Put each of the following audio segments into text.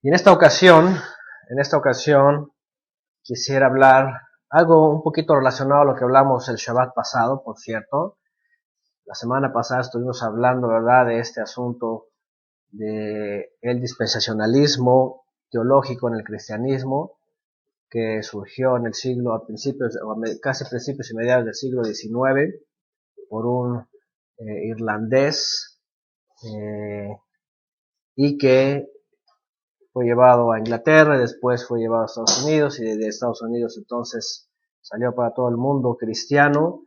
Y en esta ocasión quisiera hablar algo un poquito relacionado a lo que hablamos el Shabbat pasado, por cierto. La semana pasada estuvimos hablando, ¿verdad?, de este asunto de el dispensacionalismo teológico en el cristianismo que surgió en el siglo, a principios, casi principios y mediados del siglo XIX por un irlandés y que fue llevado a Inglaterra, y después fue llevado a Estados Unidos, y desde Estados Unidos entonces salió para todo el mundo cristiano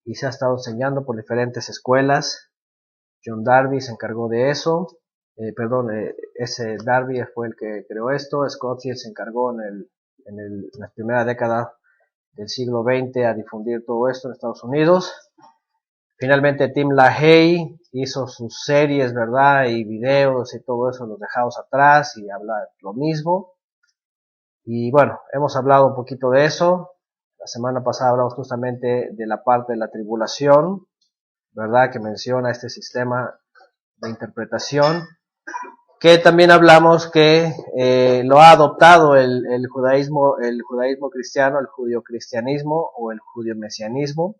y se ha estado enseñando por diferentes escuelas. John Darby se encargó de eso, ese Darby fue el que creó esto. Scofield se encargó en la primera década del siglo XX a difundir todo esto en Estados Unidos. Finalmente Tim LaHaye hizo sus series, ¿verdad?, y videos y todo eso, los dejamos atrás, y habla lo mismo. Y bueno, hemos hablado un poquito de eso. La semana pasada hablamos justamente de la parte de la tribulación, ¿verdad?, que menciona este sistema de interpretación, que también hablamos que lo ha adoptado el judaísmo cristiano, el judío-cristianismo o el judío-mesianismo,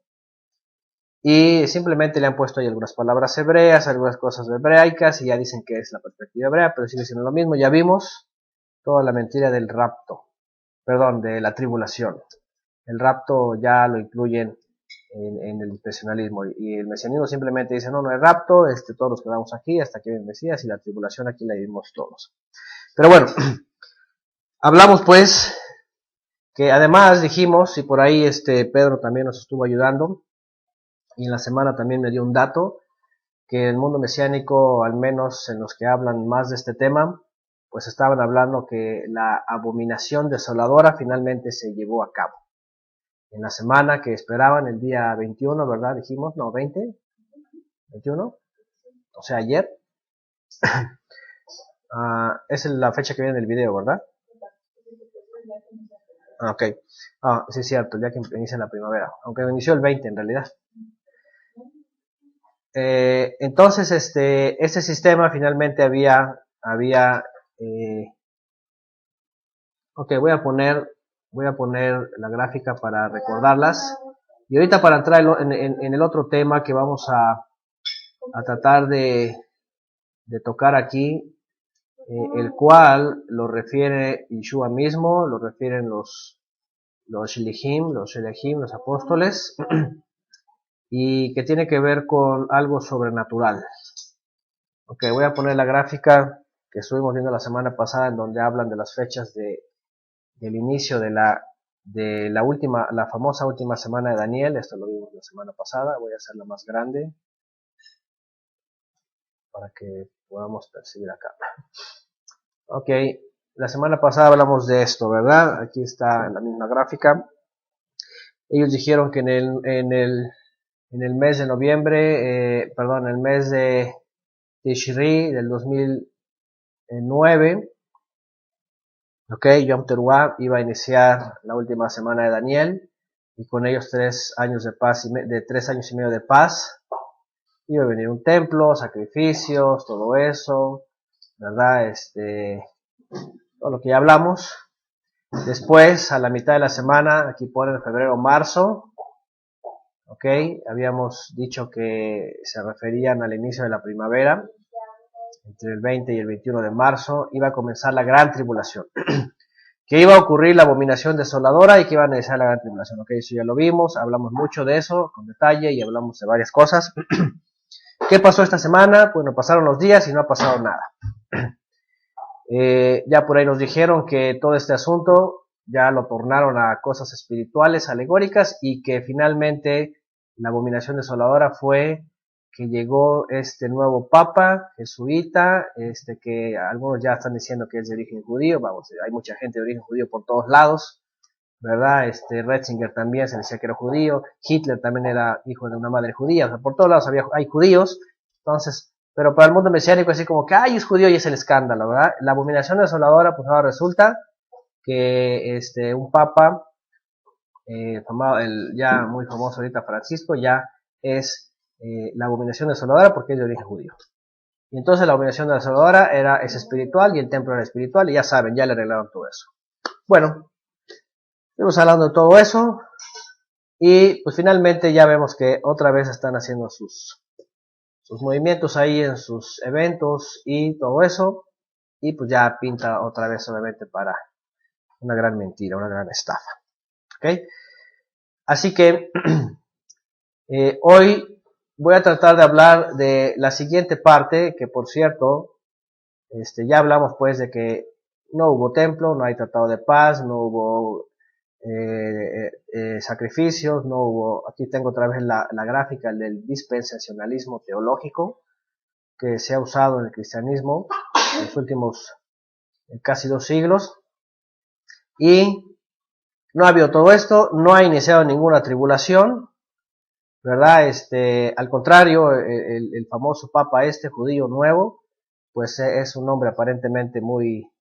y simplemente le han puesto ahí algunas palabras hebreas, algunas cosas hebraicas, y ya dicen que es la perspectiva hebrea, pero sigue siendo lo mismo. Ya vimos toda la mentira del rapto, de la tribulación. El rapto ya lo incluyen en el dispensacionalismo, y el mesianismo simplemente dice, no hay rapto, todos nos quedamos aquí hasta que viene el Mesías, y la tribulación aquí la vivimos todos. Pero bueno, hablamos pues que además dijimos, y por ahí Pedro también nos estuvo ayudando, y en la semana también me dio un dato, que el mundo mesiánico, al menos en los que hablan más de este tema, pues estaban hablando que la abominación desoladora finalmente se llevó a cabo. En la semana que esperaban, el día 21, ¿verdad? Dijimos, no, 20, 21, o sea, ayer. Es la fecha que viene en el video, ¿verdad? Ok. Sí, es cierto, ya que inicia la primavera, aunque inició el 20 en realidad. Entonces, ese sistema finalmente había ok, voy a poner la gráfica para recordarlas. Y ahorita para entrar en el otro tema que vamos a tratar de tocar aquí, el cual lo refiere Yeshua mismo, lo refieren los Shilihim, los apóstoles, y que tiene que ver con algo sobrenatural. Ok, voy a poner la gráfica que estuvimos viendo la semana pasada, en donde hablan de las fechas del inicio de la famosa última semana de Daniel. Esto lo vimos la semana pasada. Voy a hacerla más grande para que podamos percibir acá. Ok, la semana pasada hablamos de esto, ¿verdad? Aquí está en la misma gráfica. Ellos dijeron que en el mes de noviembre, en el mes de Tishri del 2009, Yom Teruah iba a iniciar la última semana de Daniel, y con ellos 3 años de paz, 3 años y medio de paz. Iba a venir un templo, sacrificios, todo eso, ¿verdad? Todo lo que ya hablamos. Después, a la mitad de la semana, aquí ponen febrero, marzo, ok, habíamos dicho que se referían al inicio de la primavera, entre el 20 y el 21 de marzo, iba a comenzar la gran tribulación. Que iba a ocurrir la abominación desoladora y que iba a iniciar la gran tribulación. Ok, eso ya lo vimos, hablamos mucho de eso con detalle y hablamos de varias cosas. ¿Qué pasó esta semana? Bueno, pasaron los días y no ha pasado nada. Ya por ahí nos dijeron que todo este asunto ya lo tornaron a cosas espirituales, alegóricas, y que finalmente la abominación desoladora fue que llegó este nuevo papa jesuita, que algunos ya están diciendo que es de origen judío. Vamos, hay mucha gente de origen judío por todos lados, ¿verdad? Ratzinger también se decía que era judío, Hitler también era hijo de una madre judía, o sea, por todos lados hay judíos. Entonces, pero para el mundo mesiánico así como que, ay, es judío, y es el escándalo, ¿verdad? La abominación desoladora, pues ahora resulta que un papa, el ya muy famoso ahorita Francisco, ya es la abominación desoladora porque es de origen judío. Y entonces la abominación desoladora es espiritual y el templo era espiritual, y ya saben, ya le arreglaron todo eso. Bueno, estuvimos hablando de todo eso, y pues finalmente ya vemos que otra vez están haciendo sus movimientos ahí en sus eventos y todo eso, y pues ya pinta otra vez obviamente para una gran mentira, una gran estafa. ¿Ok? Así que hoy voy a tratar de hablar de la siguiente parte, que por cierto, ya hablamos pues de que no hubo templo, no hay tratado de paz, no hubo sacrificios, no hubo, aquí tengo otra vez la gráfica del dispensacionalismo teológico que se ha usado en el cristianismo en los últimos casi 2 siglos, y no ha habido todo esto, no ha iniciado ninguna tribulación, ¿verdad? Al contrario, el famoso papa judío nuevo, pues es un hombre aparentemente muy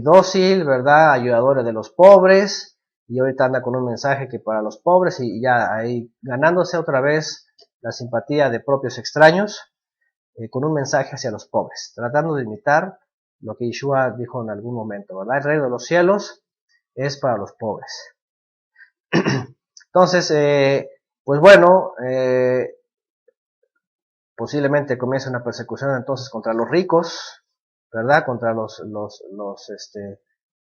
dócil, ¿verdad? Ayudador de los pobres, y ahorita anda con un mensaje que para los pobres, y ya ahí ganándose otra vez la simpatía de propios extraños, con un mensaje hacia los pobres, tratando de imitar lo que Yeshua dijo en algún momento, ¿verdad? El reino de los cielos es para los pobres. Entonces, pues bueno, posiblemente comience una persecución entonces contra los ricos, ¿verdad? Contra los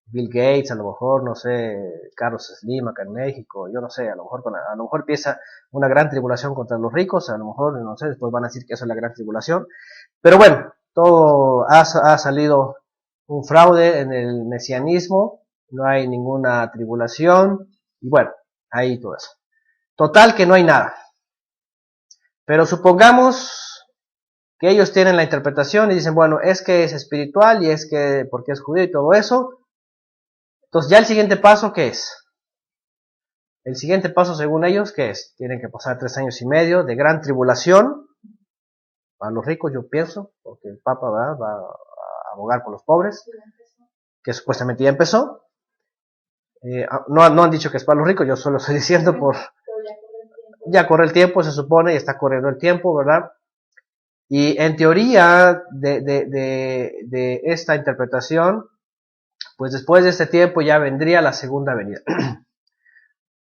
Bill Gates, a lo mejor, no sé, Carlos Slim acá en México, yo no sé, a lo mejor empieza una gran tribulación contra los ricos, a lo mejor, no sé, después van a decir que eso es la gran tribulación, pero bueno, todo ha salido un fraude en el mesianismo, no hay ninguna tribulación, y bueno, ahí todo eso. Total que no hay nada. Pero supongamos que ellos tienen la interpretación y dicen, bueno, es que es espiritual y es que porque es judío y todo eso. Entonces ya el siguiente paso, ¿qué es? El siguiente paso, según ellos, ¿qué es? Tienen que pasar 3 años y medio de gran tribulación para los ricos, yo pienso, porque el Papa va a abogar por los pobres, que supuestamente ya empezó. No han dicho que es para los ricos, yo solo estoy diciendo ya corre el tiempo, se supone, y está corriendo el tiempo, ¿verdad? Y en teoría de esta interpretación, pues después de este tiempo ya vendría la segunda venida.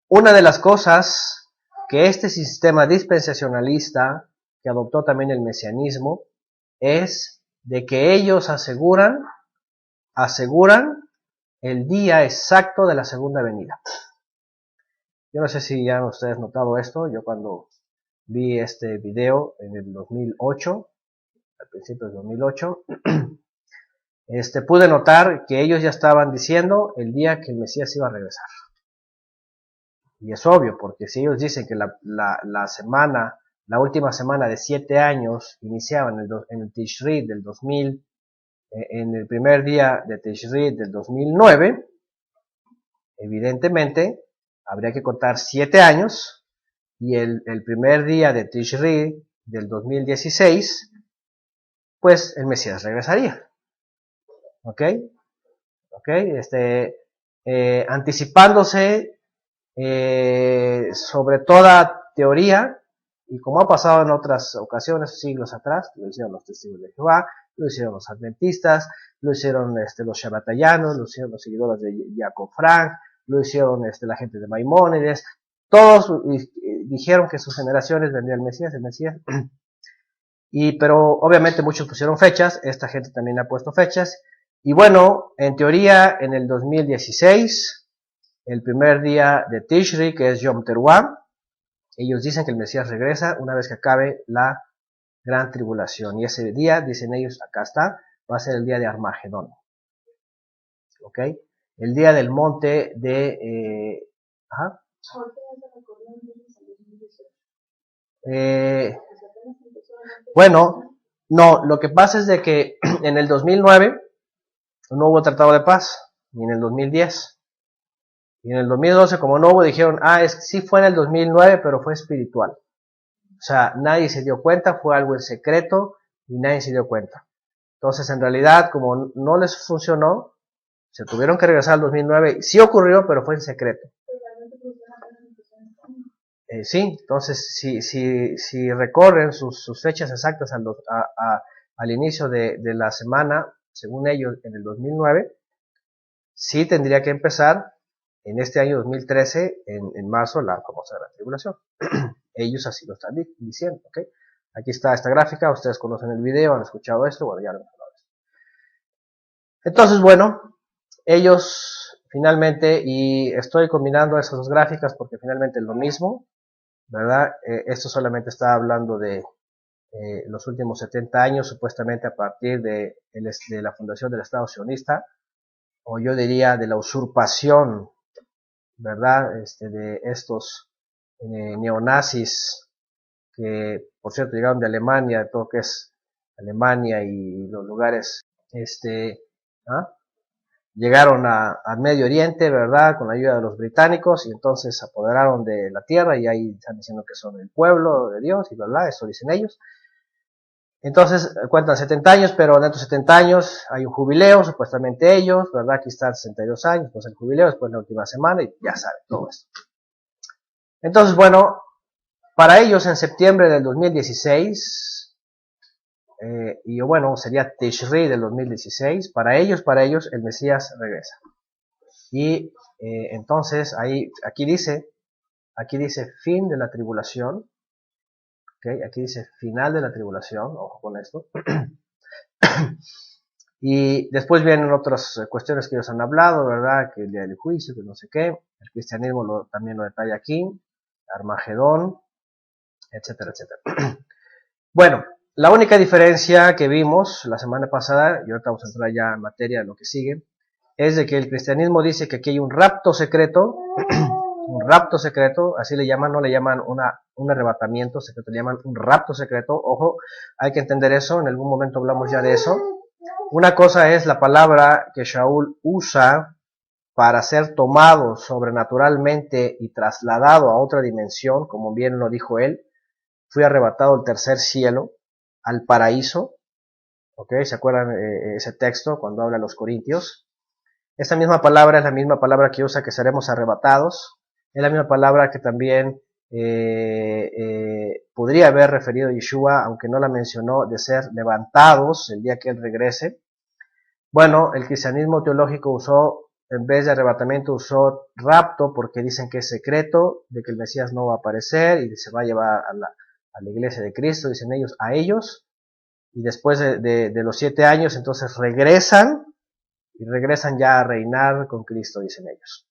Una de las cosas que este sistema dispensacionalista, que adoptó también el mesianismo, es de que ellos aseguran el día exacto de la segunda venida. Yo no sé si ya ustedes han notado esto, yo cuando vi este video en el 2008, al principio del 2008, pude notar que ellos ya estaban diciendo el día que el Mesías iba a regresar. Y es obvio, porque si ellos dicen que la última semana de 7 años iniciaba en el Tishri del 2000, en el primer día de Tishri del 2009, evidentemente habría que contar 7 años, y el primer día de Tishri del 2016, pues el Mesías regresaría. ¿Ok? Anticipándose sobre toda teoría, y como ha pasado en otras ocasiones, siglos atrás, lo hicieron los testigos de Jehová, lo hicieron los adventistas, lo hicieron los shabbatayanos, lo hicieron los seguidores de Jacob Frank, lo hicieron la gente de Maimónides, todos dijeron que sus generaciones vendría el Mesías, pero obviamente muchos pusieron fechas, esta gente también ha puesto fechas, y bueno, en teoría en el 2016, el primer día de Tishri, que es Yom Teruah, ellos dicen que el Mesías regresa una vez que acabe la gran tribulación, y ese día, dicen ellos, acá está, va a ser el día de Armagedón. ¿Ok? El día del monte de... bueno, no, lo que pasa es de que en el 2009 no hubo tratado de paz, ni en el 2010. Y en el 2012, como no hubo, dijeron, sí fue en el 2009, pero fue espiritual. O sea, nadie se dio cuenta, fue algo en secreto y nadie se dio cuenta. Entonces, en realidad, como no les funcionó, se tuvieron que regresar al 2009. Sí ocurrió, pero fue en secreto. Sí, entonces, si recorren sus fechas exactas al inicio de la semana, según ellos, en el 2009, sí tendría que empezar en este año 2013, en marzo, la famosa Gran Tribulación. Ellos así lo están diciendo, ¿ok? Aquí está esta gráfica, ustedes conocen el video, han escuchado esto, bueno, ya lo hemos hablado. Entonces, bueno, ellos finalmente, y estoy combinando esas dos gráficas porque finalmente es lo mismo, ¿verdad? Esto solamente está hablando de los últimos 70 años, supuestamente a partir de la fundación del Estado sionista, o yo diría de la usurpación, ¿verdad? De estos neonazis que, por cierto, llegaron de Alemania, de todo que es Alemania y los lugares, ¿ah? Llegaron al Medio Oriente, ¿verdad? Con la ayuda de los británicos, y entonces se apoderaron de la tierra, y ahí están diciendo que son el pueblo de Dios, y bla, bla, eso dicen ellos. Entonces, cuentan 70 años, pero en estos 70 años hay un jubileo, supuestamente ellos, ¿verdad? Aquí están 62 años, pues el jubileo, después la última semana, y ya saben todo esto. Entonces, bueno, para ellos en septiembre del 2016, y bueno, sería Tishri del 2016, para ellos, el Mesías regresa. Y entonces, aquí dice fin de la tribulación, ¿okay? Aquí dice final de la tribulación, ojo con esto. Y después vienen otras cuestiones que ellos han hablado, ¿verdad? Que el día del juicio, que no sé qué. El cristianismo también lo detalla aquí. Armagedón, etcétera, etcétera. Bueno, la única diferencia que vimos la semana pasada, y ahorita vamos a entrar ya en materia de lo que sigue, es de que el cristianismo dice que aquí hay un rapto secreto, así le llaman, no le llaman un arrebatamiento secreto, le llaman un rapto secreto. Ojo, hay que entender eso, en algún momento hablamos ya de eso. Una cosa es la palabra que Shaul usa para ser tomado sobrenaturalmente y trasladado a otra dimensión, como bien lo dijo él. Fui arrebatado al tercer cielo, al paraíso. ¿Ok? ¿Se acuerdan ese texto cuando habla a los Corintios? Esta misma palabra es la misma palabra que usa que seremos arrebatados. Es la misma palabra que también podría haber referido a Yeshua, aunque no la mencionó, de ser levantados el día que él regrese. Bueno, el cristianismo teológico usó, en vez de arrebatamiento, usó rapto, porque dicen que es secreto, de que el Mesías no va a aparecer y se va a llevar a la iglesia de Cristo, dicen ellos, a ellos, y después de los 7 años, entonces regresan, y regresan ya a reinar con Cristo, dicen ellos.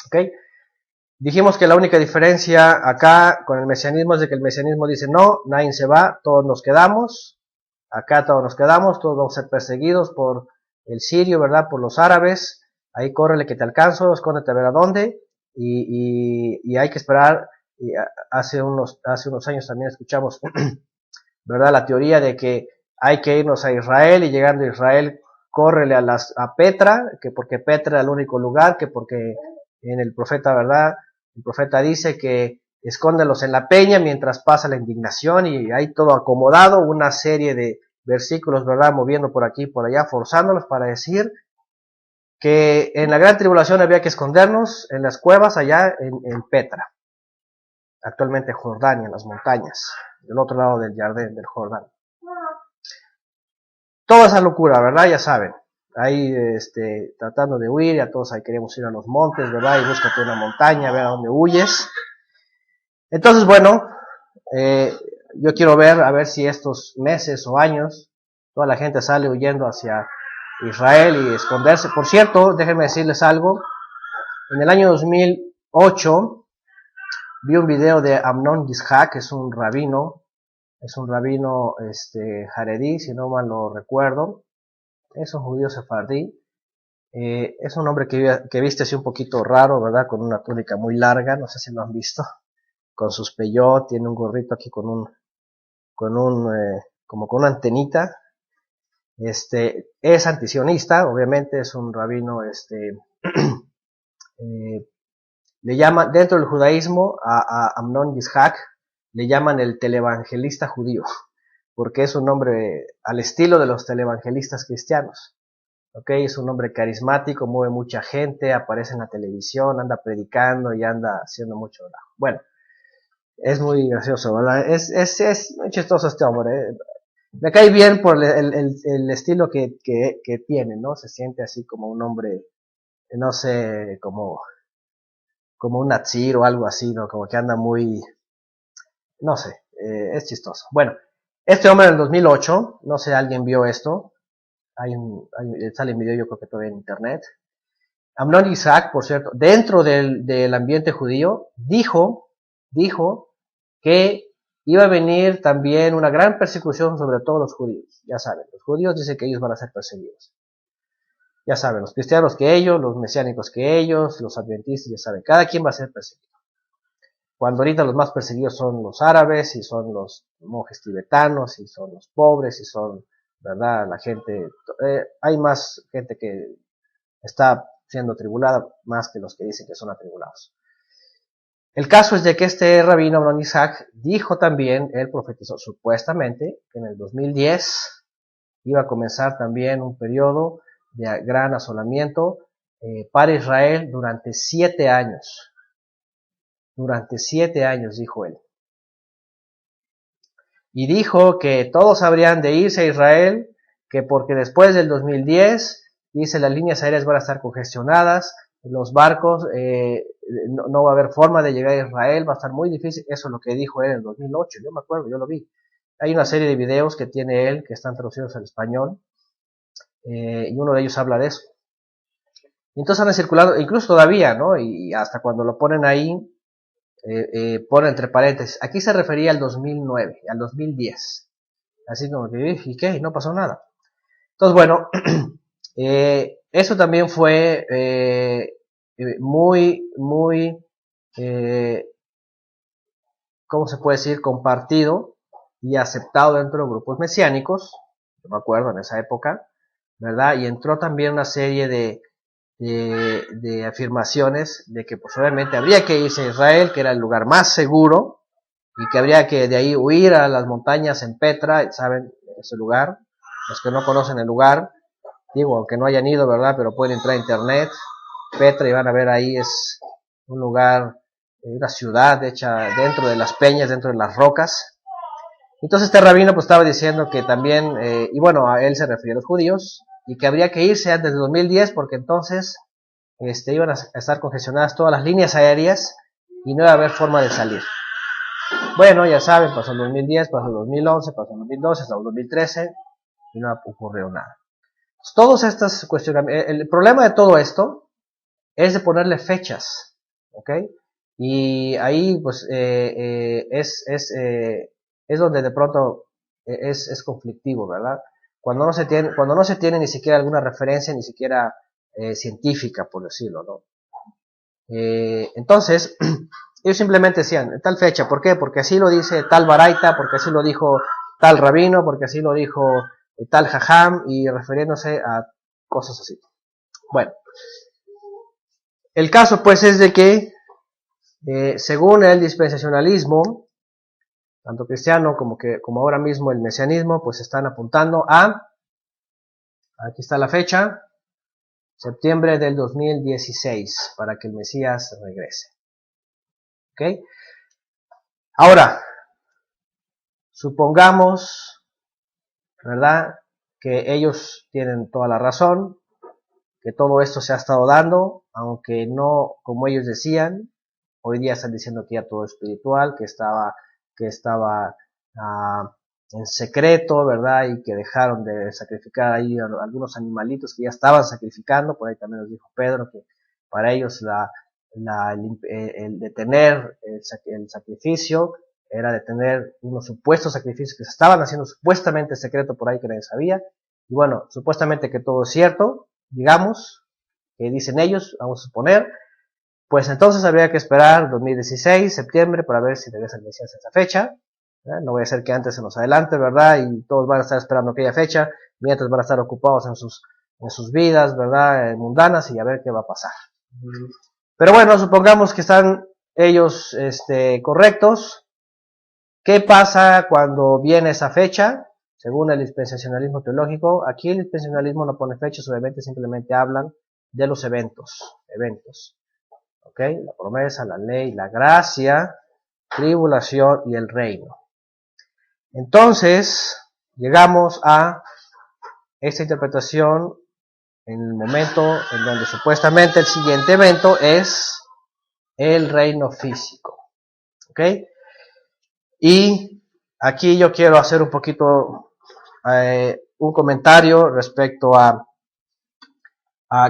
¿Ok? Dijimos que la única diferencia acá con el mesianismo es de que el mesianismo dice, no, nadie se va, todos nos quedamos, acá todos nos quedamos, todos vamos a ser perseguidos por el sirio, ¿verdad? Por los árabes, ahí córrele que te alcanzo, escóndete a ver a dónde, y hay que esperar. Y hace unos años también escuchamos, ¿verdad? La teoría de que hay que irnos a Israel, y llegando a Israel, córrele a Petra, que porque Petra era el único lugar, que porque en el profeta, ¿verdad? El profeta dice que escóndelos en la peña mientras pasa la indignación, y hay todo acomodado, una serie de versículos, ¿verdad? Moviendo por aquí y por allá, forzándolos para decir que en la gran tribulación había que escondernos en las cuevas allá en Petra, actualmente Jordania, en las montañas, del otro lado del Jardín del Jordán. Toda esa locura, ¿verdad? Ya saben. Ahí tratando de huir, ya todos ahí queremos ir a los montes, ¿verdad? Y búscate una montaña, a ver a dónde huyes. Entonces, bueno, yo quiero ver, a ver si estos meses o años, toda la gente sale huyendo hacia Israel y esconderse. Por cierto, déjenme decirles algo. En el año 2008, vi un video de Amnon Yishak, que es un rabino jaredí, si no mal lo recuerdo. Es un judío sefardí. Es un hombre que viste así un poquito raro, ¿verdad? Con una túnica muy larga, no sé si lo han visto. Con sus peyot, tiene un gorrito aquí como con una antenita. Es antisionista, obviamente, es un rabino, le llaman, dentro del judaísmo, a Amnon Yishak, le llaman el televangelista judío, porque es un hombre al estilo de los televangelistas cristianos. Okay, es un hombre carismático, mueve mucha gente, aparece en la televisión, anda predicando y anda haciendo mucho relajo. Bueno, es muy gracioso, ¿verdad? Es muy chistoso este hombre. Me cae bien por el estilo que tiene, ¿no? Se siente así como un hombre, no sé, como un Natsir o algo así, ¿no? Como que anda muy, no sé, es chistoso. Bueno, este hombre en el 2008, no sé, alguien vio esto, sale en video yo creo que todavía en internet. Amnon Isaac, por cierto, dentro del ambiente judío, dijo que iba a venir también una gran persecución sobre todos los judíos. Ya saben, los judíos dicen que ellos van a ser perseguidos. Ya saben, los cristianos que ellos, los mesiánicos que ellos, los adventistas, ya saben, cada quien va a ser perseguido. Cuando ahorita los más perseguidos son los árabes, y son los monjes tibetanos, y son los pobres, y son, ¿verdad? La gente, hay más gente que está siendo tribulada más que los que dicen que son atribulados. El caso es de que este rabino Amnon Isaac dijo también, él profetizó supuestamente, que en el 2010 iba a comenzar también un periodo de gran asolamiento para Israel durante 7 años. Durante 7 años, dijo él. Y dijo que todos habrían de irse a Israel, que porque después del 2010, dice, las líneas aéreas van a estar congestionadas, los barcos, no va a haber forma de llegar a Israel, va a estar muy difícil. Eso es lo que dijo él en el 2008, yo me acuerdo, yo lo vi. Hay una serie de videos que tiene él, que están traducidos al español, y uno de ellos habla de eso. Y entonces han circulado, incluso todavía, ¿no? Y hasta cuando lo ponen ahí, pone entre paréntesis, aquí se refería al 2009, al 2010. Así como que, ¿y qué? No pasó nada. Entonces, bueno, eso también fue muy, ¿cómo se puede decir? Compartido y aceptado dentro de grupos mesiánicos, yo me acuerdo en esa época, ¿verdad? Y entró también una serie de afirmaciones de que pues obviamente habría que irse a Israel, que era el lugar más seguro, y que habría que de ahí huir a las montañas en Petra, ¿saben? Ese lugar. Los que no conocen el lugar, digo, aunque no hayan ido, ¿verdad? Pero pueden entrar a internet, Petra, y van a ver ahí es un lugar, una ciudad hecha dentro de las peñas, dentro de las rocas. Entonces este rabino pues estaba diciendo que también, y bueno, a él se refería a los judíos, y que habría que irse antes de 2010 porque entonces iban a estar congestionadas todas las líneas aéreas y no iba a haber forma de salir. Bueno, ya saben, pasó el 2010, pasó el 2011, pasó el 2012, hasta el 2013 y no ocurrió nada. Todos estos cuestionamientos, el problema de todo esto es de ponerle fechas, ¿ok? Y ahí pues es donde de pronto es conflictivo, ¿verdad? Cuando no se tiene ni siquiera alguna referencia, ni siquiera científica, por decirlo, ¿no? Entonces, ellos simplemente decían, tal fecha, ¿por qué? Porque así lo dice tal Baraita, porque así lo dijo tal rabino, porque así lo dijo tal jajam, y refiriéndose a cosas así. Bueno, el caso pues es de que, según el dispensacionalismo, tanto cristiano como ahora mismo el mesianismo, pues están apuntando aquí está la fecha, septiembre del 2016, para que el Mesías regrese. ¿Ok? Ahora, supongamos, ¿verdad?, que ellos tienen toda la razón, que todo esto se ha estado dando, aunque no como ellos decían. Hoy día están diciendo que ya todo es espiritual, que estaba en secreto, ¿verdad? Y que dejaron de sacrificar ahí algunos animalitos que ya estaban sacrificando. Por ahí también nos dijo Pedro que para ellos el detener el sacrificio era detener unos supuestos sacrificios que se estaban haciendo supuestamente en secreto por ahí que nadie sabía. Y bueno, supuestamente que todo es cierto, digamos, que dicen ellos, vamos a suponer, pues entonces habría que esperar 2016, septiembre, para ver si regresa el Mesías a esa fecha. No voy a ser que antes se nos adelante, ¿verdad? Y todos van a estar esperando aquella fecha, mientras van a estar ocupados en sus vidas, ¿verdad? Mundanas, y a ver qué va a pasar. Pero bueno, supongamos que están ellos correctos. ¿Qué pasa cuando viene esa fecha? Según el dispensacionalismo teológico, aquí el dispensacionalismo no pone fechas, obviamente simplemente hablan de los eventos. ¿Ok? La promesa, la ley, la gracia, tribulación y el reino. Entonces, llegamos a esta interpretación en el momento en donde supuestamente el siguiente evento es el reino físico. ¿Ok? Y aquí yo quiero hacer un poquito un comentario respecto a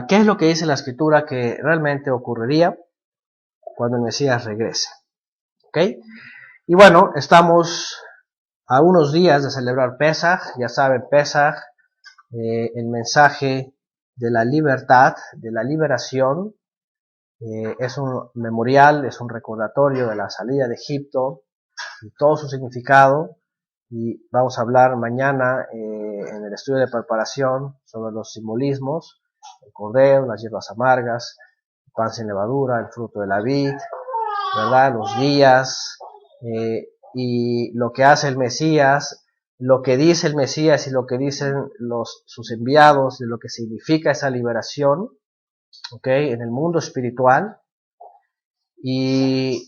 qué es lo que dice la escritura que realmente ocurriría cuando el Mesías regrese. ¿Ok? Y bueno, estamos a unos días de celebrar Pesaj. Ya saben, Pesaj, el mensaje de la libertad, de la liberación, es un memorial, es un recordatorio de la salida de Egipto y todo su significado. Y vamos a hablar mañana en el estudio de preparación sobre los simbolismos, el cordero, las hierbas amargas, el pan sin levadura, el fruto de la vid, ¿verdad? Los días, y lo que hace el Mesías, lo que dice el Mesías y lo que dicen sus enviados, de lo que significa esa liberación, ¿ok? En el mundo espiritual. Y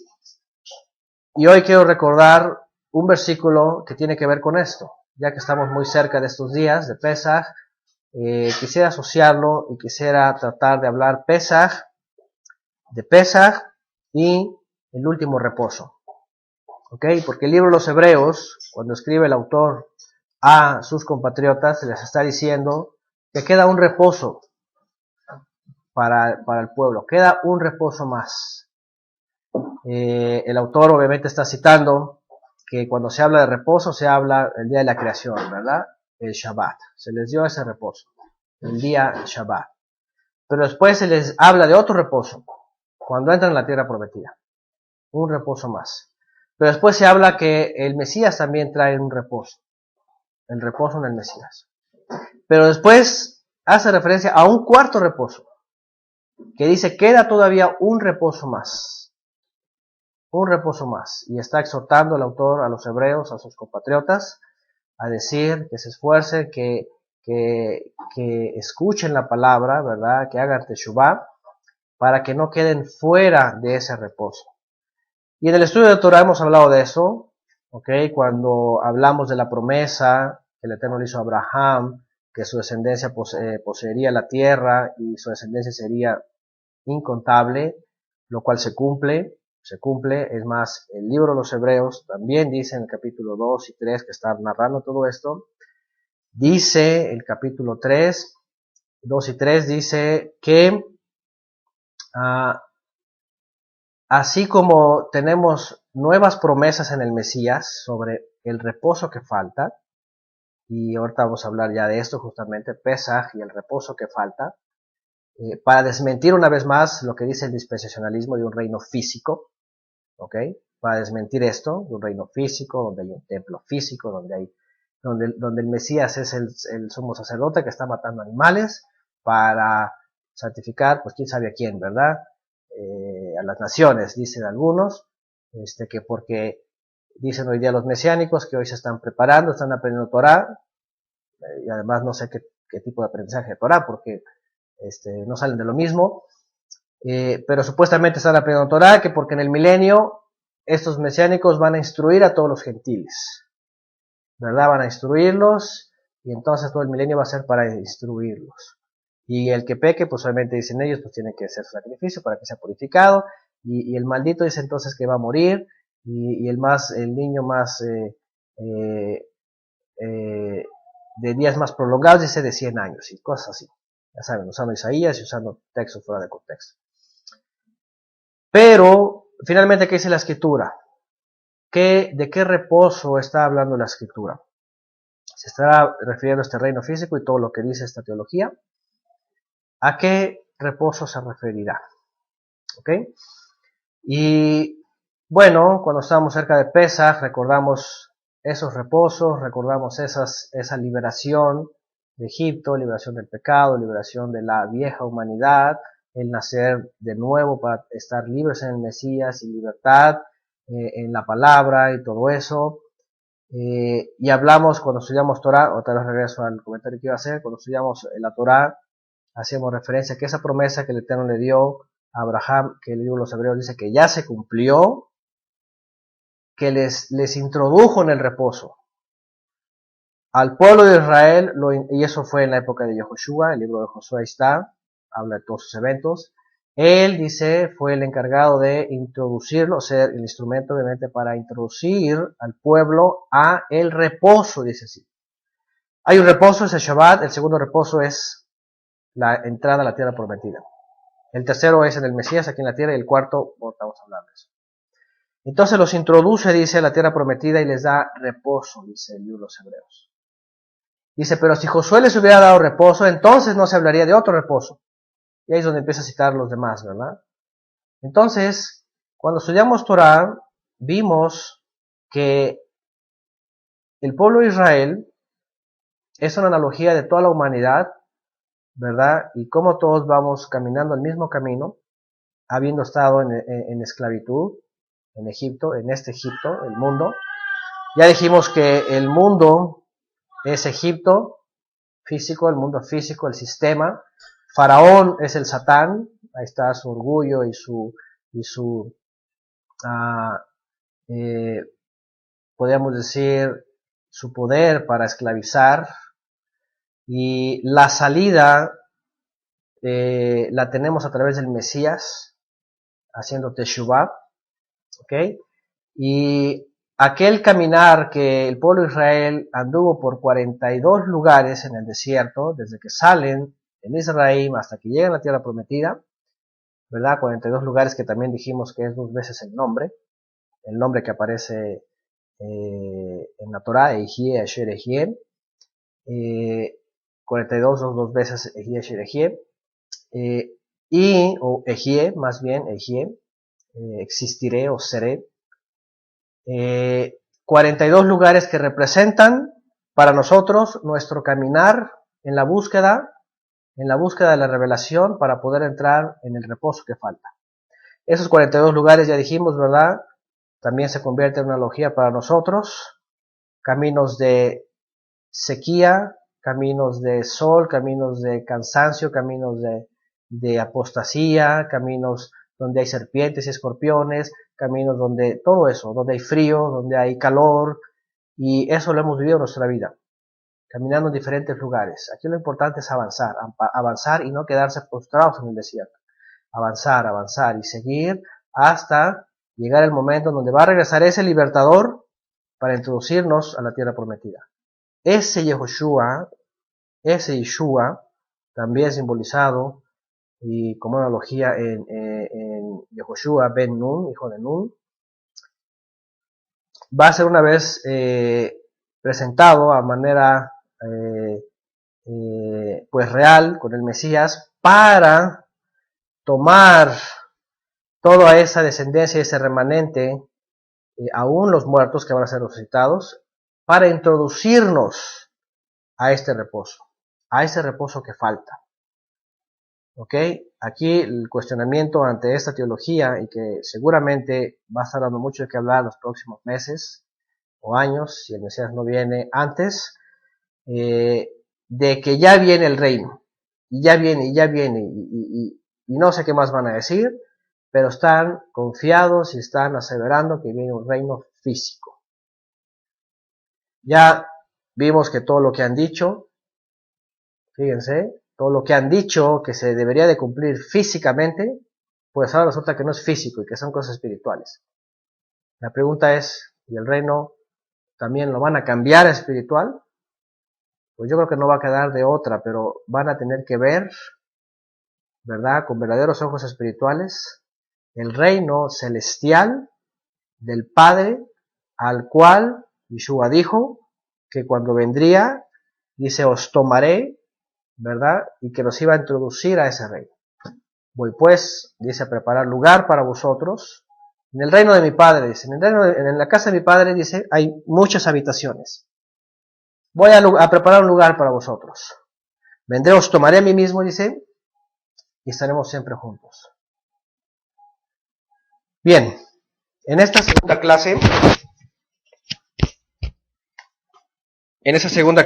hoy quiero recordar un versículo que tiene que ver con esto, ya que estamos muy cerca de estos días de Pesaj. Quisiera asociarlo y quisiera tratar de hablar de Pesaj y el último reposo. ¿Ok? Porque el libro de los Hebreos, cuando escribe el autor a sus compatriotas, les está diciendo que queda un reposo para el pueblo, queda un reposo más. El autor obviamente está citando que cuando se habla de reposo se habla el día de la creación, ¿verdad? El Shabbat. Se les dio ese reposo, el día Shabbat. Pero después se les habla de otro reposo, cuando entran en la tierra prometida. Un reposo más. Pero después se habla que el Mesías también trae un reposo. El reposo en el Mesías. Pero después hace referencia a un cuarto reposo, que dice, queda todavía un reposo más. Un reposo más. Y está exhortando el autor a los hebreos, a sus compatriotas, a decir que se esfuercen, que escuchen la palabra, ¿verdad? Que hagan teshuvah, para que no queden fuera de ese reposo. Y en el estudio de Torah hemos hablado de eso, ¿ok? Cuando hablamos de la promesa que el Eterno le hizo a Abraham, que su descendencia poseería la tierra y su descendencia sería incontable, lo cual se cumple. Es más, el libro de los Hebreos también dice en el capítulo 2 y 3 que está narrando todo esto, dice el capítulo 3, 2 y 3 dice que así como tenemos nuevas promesas en el Mesías sobre el reposo que falta, y ahorita vamos a hablar ya de esto justamente, Pesaj y el reposo que falta, para desmentir una vez más lo que dice el dispensacionalismo de un reino físico, ¿ok? Para desmentir esto, de un reino físico, donde hay un templo físico, donde el Mesías es el sumo sacerdote que está matando animales para santificar, pues quién sabe a quién, ¿verdad? A las naciones, dicen algunos, que porque dicen hoy día los mesiánicos que hoy se están preparando, están aprendiendo Torah, y además no sé qué tipo de aprendizaje de Torah, porque no salen de lo mismo, pero supuestamente están aprendiendo Torah, que porque en el milenio estos mesiánicos van a instruir a todos los gentiles, ¿verdad? Van a instruirlos, y entonces todo el milenio va a ser para instruirlos. Y el que peque, pues obviamente dicen ellos, pues tiene que hacer sacrificio para que sea purificado, y el maldito dice entonces que va a morir, y el niño más de días más prolongados dice de 100 años, y cosas así. Ya saben, usando Isaías y usando textos fuera de contexto. Pero, finalmente, ¿qué dice la Escritura? ¿De qué reposo está hablando la Escritura? Se estará refiriendo a este reino físico y todo lo que dice esta teología. ¿A qué reposo se referirá? ¿Ok? Y bueno, cuando estamos cerca de Pesaj, recordamos esos reposos, recordamos esa liberación de Egipto, liberación del pecado, liberación de la vieja humanidad, el nacer de nuevo para estar libres en el Mesías y libertad en la palabra y todo eso. Y hablamos cuando estudiamos Torah, otra vez regreso al comentario que iba a hacer, cuando estudiamos la Torah, hacíamos referencia a que esa promesa que el Eterno le dio a Abraham, que el libro de los Hebreos dice que ya se cumplió, que les introdujo en el reposo. al pueblo de Israel, y eso fue en la época de Yehoshua, el libro de Josué está, habla de todos sus eventos. Él, dice, fue el encargado de introducirlo, ser el instrumento obviamente para introducir al pueblo a el reposo, dice así. Hay un reposo, es el Shabbat, el segundo reposo es la entrada a la tierra prometida. El tercero es en el Mesías aquí en la tierra y el cuarto, vamos a hablar de eso. Entonces los introduce, dice, a la tierra prometida y les da reposo, dice el libro de los Hebreos. Dice, pero si Josué les hubiera dado reposo, entonces no se hablaría de otro reposo. Y ahí es donde empieza a citar los demás, ¿verdad? Entonces, cuando estudiamos Torah, vimos que el pueblo de Israel es una analogía de toda la humanidad, ¿verdad? Y cómo todos vamos caminando el mismo camino, habiendo estado en esclavitud, en Egipto, en este Egipto, el mundo. Ya dijimos que el mundo es Egipto físico, el mundo físico, el sistema. Faraón es el Satán, ahí está su orgullo y su podríamos decir, su poder para esclavizar. Y la salida la tenemos a través del Mesías, haciendo Teshuvah, ¿ok? Y aquel caminar que el pueblo de Israel anduvo por 42 lugares en el desierto, desde que salen de Misraim hasta que llegan a la tierra prometida, ¿verdad? 42 lugares que también dijimos que es 2 veces el nombre que aparece en la Torah, Ejie, Asher, Ejie, 42 2 veces Ejie, Asher, Ejie, o Ejie, más bien, Ejie, existiré o seré, 42 lugares que representan para nosotros nuestro caminar en la búsqueda de la revelación para poder entrar en el reposo que falta. Esos 42 lugares ya dijimos, ¿verdad? También se convierte en una analogía para nosotros, caminos de sequía, caminos de sol, caminos de cansancio, caminos de apostasía, caminos donde hay serpientes y escorpiones, caminos donde todo eso, donde hay frío, donde hay calor, y eso lo hemos vivido en nuestra vida, caminando en diferentes lugares. Aquí lo importante es avanzar y no quedarse postrados en el desierto. Avanzar y seguir hasta llegar el momento en donde va a regresar ese libertador para introducirnos a la tierra prometida. Ese Yeshua, también simbolizado y como analogía en Yehoshua ben Nun, hijo de Nun, va a ser una vez presentado a manera pues real con el Mesías para tomar toda esa descendencia, ese remanente, aún los muertos que van a ser resucitados, para introducirnos a este reposo, a ese reposo que falta. ¿Ok? Aquí el cuestionamiento ante esta teología, y que seguramente va a estar dando mucho de qué hablar los próximos meses o años, si el Mesías no viene antes, de que ya viene el reino, y ya viene, y no sé qué más van a decir, pero están confiados y están aseverando que viene un reino físico. Ya vimos que todo lo que han dicho, fíjense, todo lo que han dicho que se debería de cumplir físicamente, pues ahora resulta que no es físico y que son cosas espirituales. La pregunta es, ¿y el reino también lo van a cambiar a espiritual? Pues yo creo que no va a quedar de otra, pero van a tener que ver, ¿verdad?, con verdaderos ojos espirituales, el reino celestial del Padre, al cual Yeshua dijo que cuando vendría, dice, os tomaré, ¿verdad?, y que nos iba a introducir a ese reino. Voy pues, dice, a preparar lugar para vosotros, en el reino de mi Padre, dice, en la casa de mi Padre, dice, hay muchas habitaciones. Voy a preparar un lugar para vosotros. Vendré, os tomaré a mí mismo, dice, y estaremos siempre juntos. Bien, en esta segunda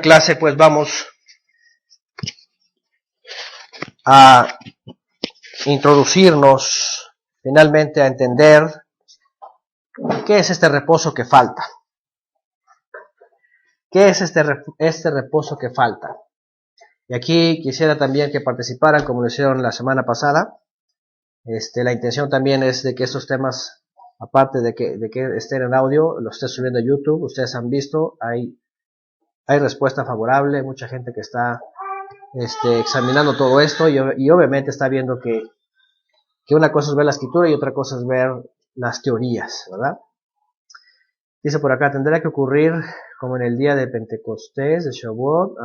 clase, pues vamos a introducirnos finalmente a entender qué es este reposo que falta. ¿Qué es este reposo que falta? Y aquí quisiera también que participaran, como lo hicieron la semana pasada. La intención también es de que estos temas, aparte de que estén en audio, los esté subiendo a YouTube. Ustedes han visto, hay respuesta favorable, mucha gente que está examinando todo esto y obviamente está viendo que una cosa es ver la escritura y otra cosa es ver las teorías, ¿verdad? Dice por acá, tendrá que ocurrir como en el día de Pentecostés, de Shavuot.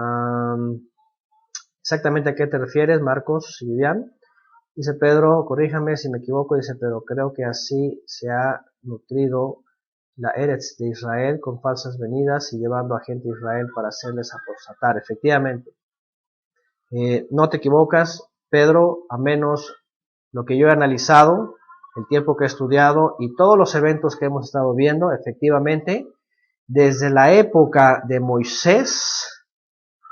Exactamente a qué te refieres, Marcos y Vivian. Dice Pedro, corríjame si me equivoco, dice, pero creo que así se ha nutrido la Eretz de Israel con falsas venidas y llevando a gente de Israel para hacerles apostatar. Efectivamente, no te equivocas, Pedro, a menos lo que yo he analizado, el tiempo que he estudiado y todos los eventos que hemos estado viendo, efectivamente, desde la época de Moisés,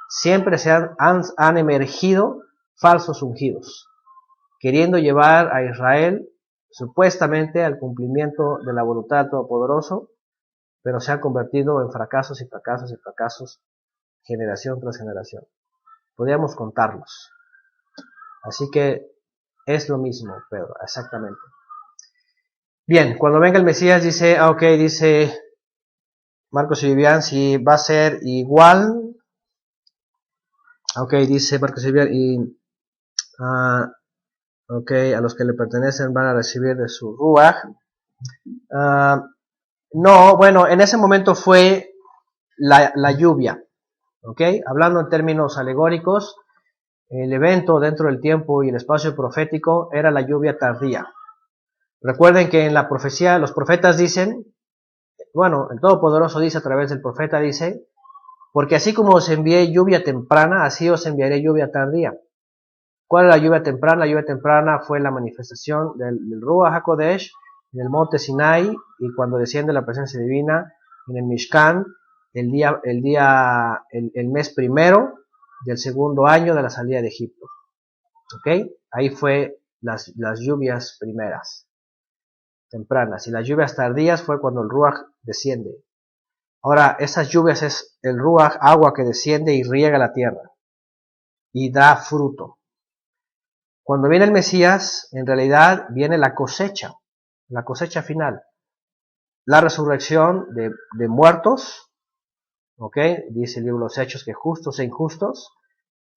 siempre se han emergido falsos ungidos, queriendo llevar a Israel supuestamente al cumplimiento de la voluntad del Todopoderoso, pero se han convertido en fracasos y fracasos y fracasos, generación tras generación. Podríamos contarlos. Así que es lo mismo, Pedro, exactamente. Bien, cuando venga el Mesías dice, dice Marcos y Vivian, si va a ser igual. Dice Marcos y Vivian, a los que le pertenecen van a recibir de su Ruach. No, bueno, en ese momento fue la lluvia. Hablando en términos alegóricos, el evento dentro del tiempo y el espacio profético era la lluvia tardía. Recuerden que en la profecía los profetas dicen, bueno, el Todopoderoso dice a través del profeta, dice, porque así como os envié lluvia temprana, así os enviaré lluvia tardía. ¿Cuál es la lluvia temprana? La lluvia temprana fue la manifestación del Ruach HaKodesh en el monte Sinai y cuando desciende la presencia divina en el Mishkan el mes primero del segundo año de la salida de Egipto. Ahí fue las lluvias primeras, tempranas, y las lluvias tardías fue cuando el Ruach desciende. Ahora, esas lluvias es el Ruach, agua que desciende y riega la tierra y da fruto. Cuando viene el Mesías, en realidad viene la cosecha final, la resurrección de muertos, dice el libro de los Hechos que justos e injustos,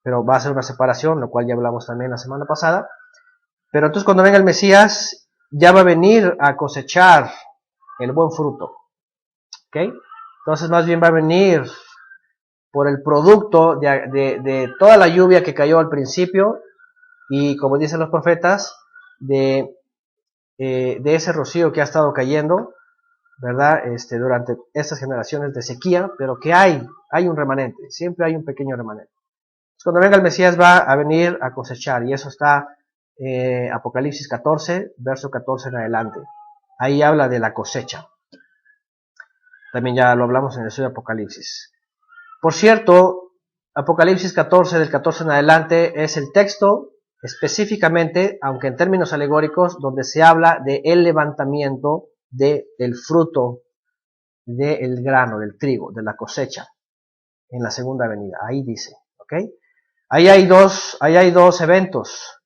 pero va a ser una separación, lo cual ya hablamos también la semana pasada. Pero entonces cuando venga el Mesías, ya va a venir a cosechar el buen fruto, entonces más bien va a venir por el producto de toda la lluvia que cayó al principio, y como dicen los profetas, de ese rocío que ha estado cayendo, ¿verdad? Durante estas generaciones de sequía, pero que hay un remanente, siempre hay un pequeño remanente. Entonces, cuando venga el Mesías va a venir a cosechar, y eso está Apocalipsis 14, verso 14 en adelante. Ahí habla de la cosecha. También ya lo hablamos en el estudio de Apocalipsis. Por cierto, Apocalipsis 14, del 14 en adelante, es el texto específicamente, aunque en términos alegóricos, donde se habla del levantamiento del fruto del grano, del trigo, de la cosecha, en la segunda venida. Ahí dice, Ahí hay dos eventos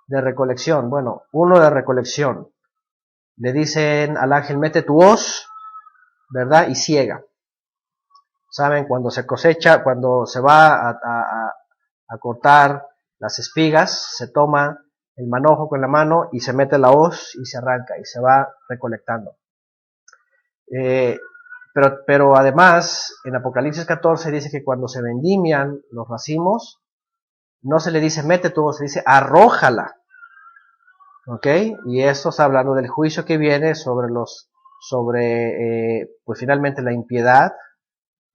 de recolección. Bueno, uno de recolección. Le dicen al ángel, mete tu hoz, ¿verdad? Y ciega. Saben, cuando se cosecha, cuando se va a cortar las espigas, se toma el manojo con la mano y se mete la hoz y se arranca y se va recolectando. Pero además, en Apocalipsis 14 dice que cuando se vendimian los racimos, no se le dice mete tu hoz, se dice arrójala. Y esto está hablando del juicio que viene sobre pues finalmente la impiedad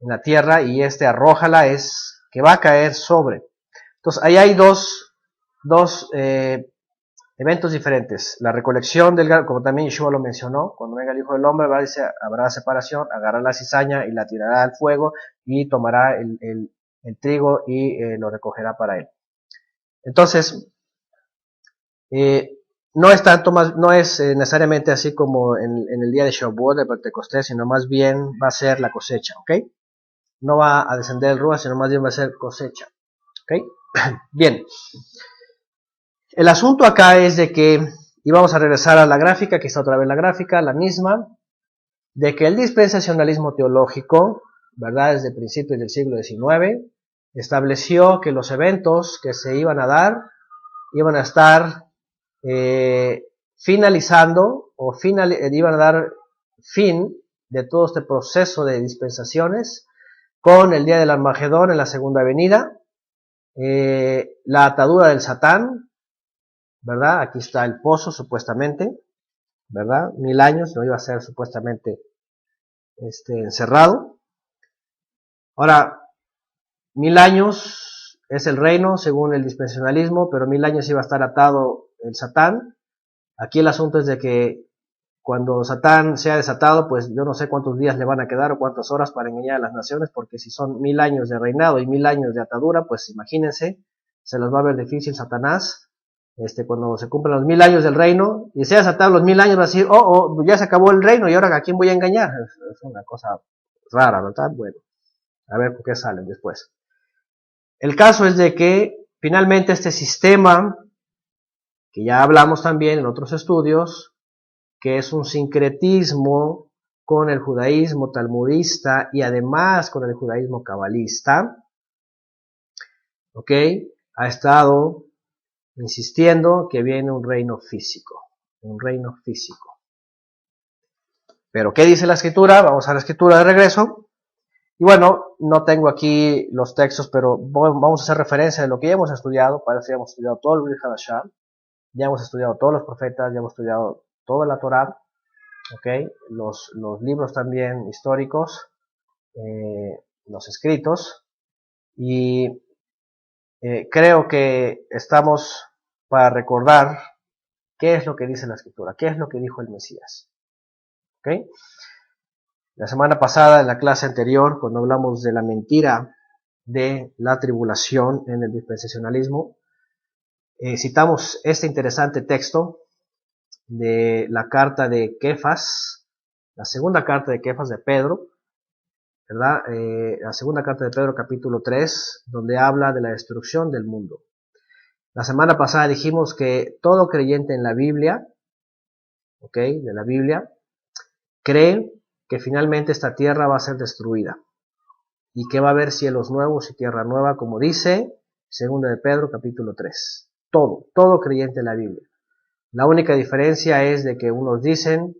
en la tierra, y arrójala es que va a caer sobre. Entonces ahí hay dos eventos diferentes. La recolección del grano, como también Yeshua lo mencionó, cuando venga el Hijo del Hombre, habrá separación, agarrará la cizaña y la tirará al fuego y tomará el trigo y lo recogerá para él. Entonces, no es necesariamente así como en el día de Shavuot, de Pentecostés, sino más bien va a ser la cosecha, no va a descender el Ruach, sino más bien va a ser cosecha. ¿Ok? Bien. El asunto acá es de que, y vamos a regresar a la gráfica, aquí está otra vez la gráfica, la misma, de que el dispensacionalismo teológico, ¿verdad?, desde principios del siglo XIX, estableció que los eventos que se iban a dar, iban a estar finalizando, o iban a dar fin de todo este proceso de dispensaciones, con el día del Armagedón en la segunda venida, la atadura del Satán, ¿verdad? Aquí está el pozo, supuestamente, ¿verdad? 1000 años, no iba a ser supuestamente encerrado. Ahora, 1000 años es el reino, según el dispensacionalismo, pero 1000 años iba a estar atado el Satán. Aquí el asunto es de que cuando Satán sea desatado, pues yo no sé cuántos días le van a quedar o cuántas horas para engañar a las naciones, porque si son 1000 años de reinado y 1000 años de atadura, pues imagínense, se los va a ver difícil Satanás, cuando se cumplan los 1000 años del reino, y sea desatado los 1000 años, va a decir, ya se acabó el reino, y ahora ¿a quién voy a engañar? Es una cosa rara, ¿verdad? Bueno, a ver por qué salen después. El caso es de que finalmente este sistema, que ya hablamos también en otros estudios, que es un sincretismo con el judaísmo talmudista y además con el judaísmo cabalista, ¿ok? Ha estado insistiendo que viene un reino físico, Pero ¿qué dice la escritura? Vamos a la escritura de regreso. Y bueno, no tengo aquí los textos, pero vamos a hacer referencia de lo que ya hemos estudiado. Para eso ya hemos estudiado todo el Brit Hadashah, ya hemos estudiado todos los profetas, ya hemos estudiado toda la Torá, ¿ok? Los libros también históricos, los escritos, y creo que estamos para recordar qué es lo que dice la escritura, qué es lo que dijo el Mesías, ¿ok? La semana pasada, en la clase anterior, cuando hablamos de la mentira de la tribulación en el dispensacionalismo, citamos este interesante texto de la carta de Kefas, la segunda carta de Kefas de Pedro, ¿verdad? La segunda carta de Pedro, capítulo 3, donde habla de la destrucción del mundo. La semana pasada dijimos que todo creyente en la Biblia, ¿ok?, de la Biblia, cree que finalmente esta tierra va a ser destruida y que va a haber cielos nuevos y tierra nueva, como dice segunda de Pedro, capítulo 3. Todo creyente en la Biblia. La única diferencia es de que unos dicen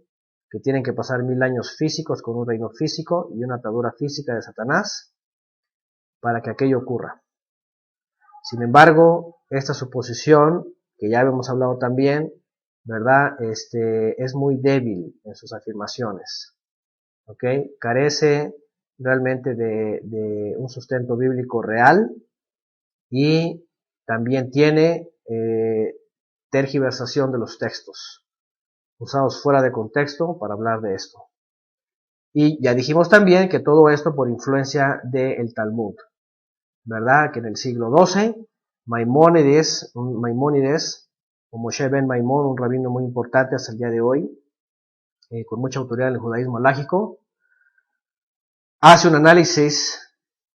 que tienen que pasar 1000 años físicos con un reino físico y una atadura física de Satanás para que aquello ocurra. Sin embargo, esta suposición, que ya habíamos hablado también, ¿verdad?, es muy débil en sus afirmaciones, ¿ok? Carece realmente de un sustento bíblico real y también tiene tergiversación de los textos, usados fuera de contexto para hablar de esto. Y ya dijimos también que todo esto por influencia del Talmud, ¿verdad? Que en el siglo XII, Maimónides, o Moshe ben Maimón, un rabino muy importante hasta el día de hoy, con mucha autoridad en el judaísmo alágico, hace un análisis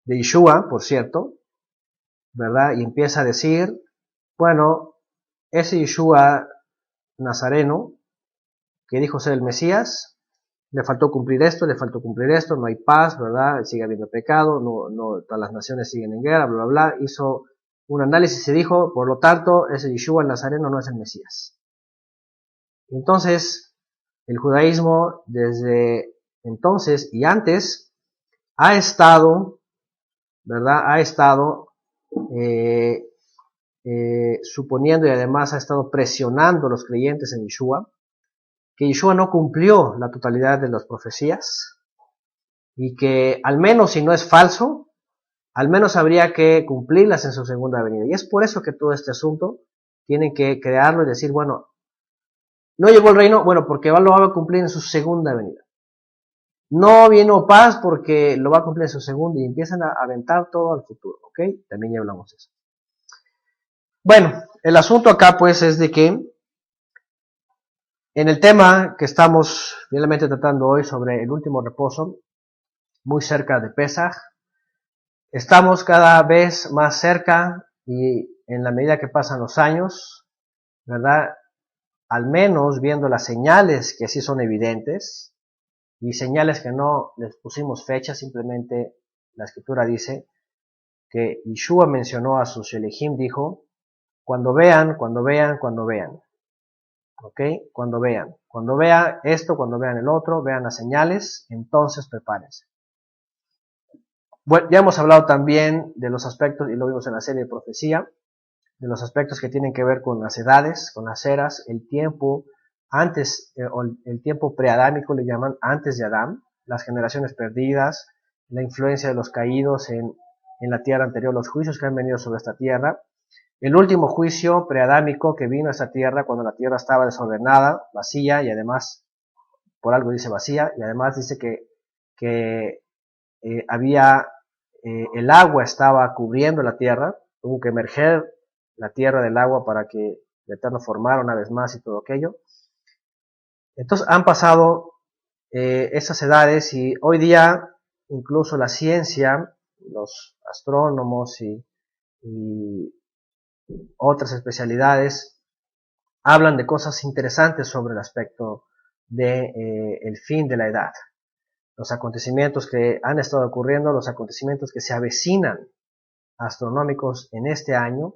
de Yeshua, por cierto, ¿verdad? Y empieza a decir, bueno, ese Yeshua nazareno, que dijo ser el Mesías, le faltó cumplir esto, no hay paz, ¿verdad? Sigue habiendo pecado, no, todas las naciones siguen en guerra, bla, bla, bla. Hizo un análisis y dijo, por lo tanto, ese Yeshua el nazareno no es el Mesías. Entonces, el judaísmo desde entonces y antes ha estado, ¿verdad? Suponiendo y además ha estado presionando a los creyentes en Yeshua, que Yeshua no cumplió la totalidad de las profecías y que al menos si no es falso, al menos habría que cumplirlas en su segunda venida. Y es por eso que todo este asunto tienen que crearlo y decir, bueno, no llegó el reino, bueno, porque lo va a cumplir en su segunda venida. No vino paz porque lo va a cumplir en su segunda, y empiezan a aventar todo al futuro, ¿ok? También ya hablamos de eso. Bueno, el asunto acá pues es de que en el tema que estamos finalmente tratando hoy sobre el último reposo, muy cerca de Pesaj, Estamos cada vez más cerca y en la medida que pasan los años, ¿verdad? Al menos viendo las señales que sí son evidentes y señales que no les pusimos fecha, simplemente la escritura dice que Yeshua mencionó a sus Shelihim, dijo, cuando vean, ¿ok? Cuando vean esto, cuando vean el otro, vean las señales, entonces prepárense. Bueno, ya hemos hablado también de los aspectos, y lo vimos en la serie de profecía, de los aspectos que tienen que ver con las edades, con las eras, el tiempo antes, o el tiempo preadámico le llaman antes de Adán, las generaciones perdidas, la influencia de los caídos en la tierra anterior, los juicios que han venido sobre esta tierra, el último juicio preadámico que vino a esta tierra cuando la tierra estaba desordenada, vacía, y además, por algo dice vacía, y además dice que había, el agua estaba cubriendo la tierra, tuvo que emerger la tierra del agua para que el Eterno formara una vez más y todo aquello. Entonces han pasado esas edades y hoy día incluso la ciencia, los astrónomos y otras especialidades hablan de cosas interesantes sobre el aspecto de el fin de la edad. Los acontecimientos que han estado ocurriendo, los acontecimientos que se avecinan astronómicos en este año,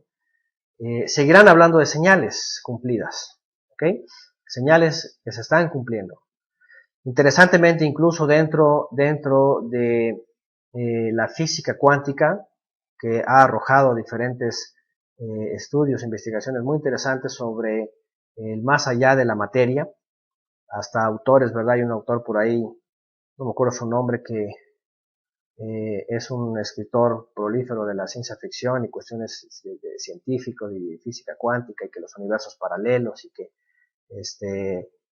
seguirán hablando de señales cumplidas, ¿ok? Señales que se están cumpliendo. Interesantemente, incluso dentro de la física cuántica, que ha arrojado diferentes estudios, investigaciones muy interesantes sobre el más allá de la materia, hasta autores, ¿verdad? Hay un autor por ahí, no me acuerdo su nombre, que es un escritor prolífero de la ciencia ficción y cuestiones de científicos y física cuántica y que los universos paralelos y que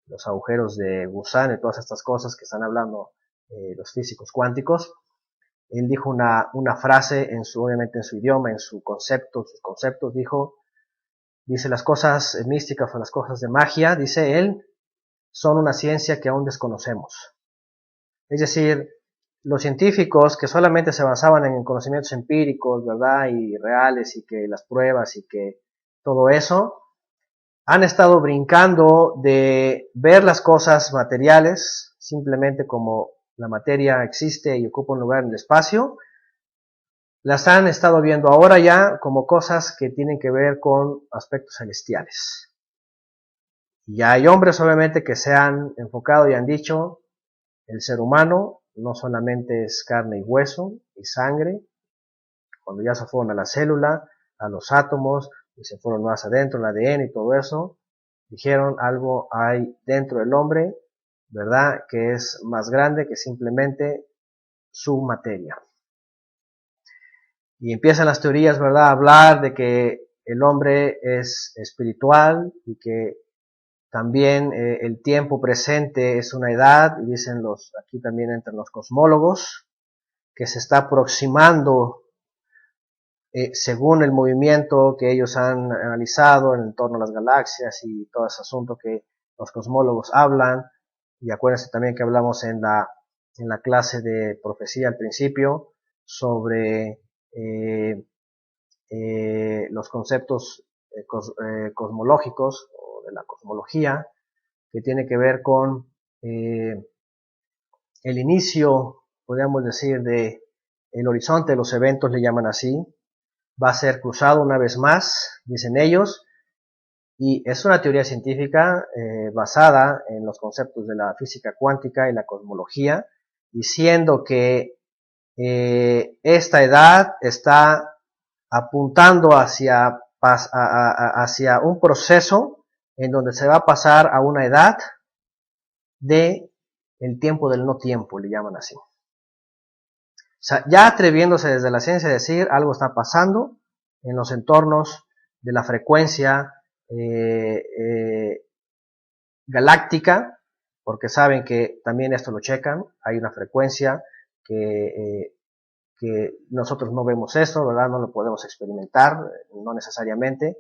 los agujeros de gusano y todas estas cosas que están hablando los físicos cuánticos. Él dijo una frase obviamente en su idioma, en sus conceptos, dice las cosas místicas o las cosas de magia, dice él, son una ciencia que aún desconocemos. Es decir, los científicos que solamente se basaban en conocimientos empíricos, ¿verdad? Y reales y que las pruebas y que todo eso, han estado brincando de ver las cosas materiales simplemente como la materia existe y ocupa un lugar en el espacio, las han estado viendo ahora ya como cosas que tienen que ver con aspectos celestiales. Y ya hay hombres obviamente que se han enfocado y han dicho, el ser humano no solamente es carne y hueso y sangre, cuando ya se fueron a la célula, a los átomos, y se fueron más adentro, el ADN y todo eso, dijeron algo hay dentro del hombre, ¿verdad? Que es más grande que simplemente su materia. Y empiezan las teorías, ¿verdad? A hablar de que el hombre es espiritual y que también el tiempo presente es una edad, y dicen aquí también entran los cosmólogos, que se está aproximando según el movimiento que ellos han analizado en torno a las galaxias y todo ese asunto que los cosmólogos hablan, y acuérdense también que hablamos en la clase de profecía al principio sobre los conceptos cosmológicos o de la cosmología, que tiene que ver con el inicio, podríamos decir, de el horizonte de los eventos, le llaman así, va a ser cruzado una vez más, dicen ellos, y es una teoría científica basada en los conceptos de la física cuántica y la cosmología, diciendo que esta edad está apuntando hacia un proceso en donde se va a pasar a una edad de el tiempo del no tiempo, le llaman así. O sea, ya atreviéndose desde la ciencia a decir algo está pasando en los entornos de la frecuencia galáctica, porque saben que también esto lo checan, hay una frecuencia que nosotros no vemos esto, ¿verdad? No lo podemos experimentar, no necesariamente,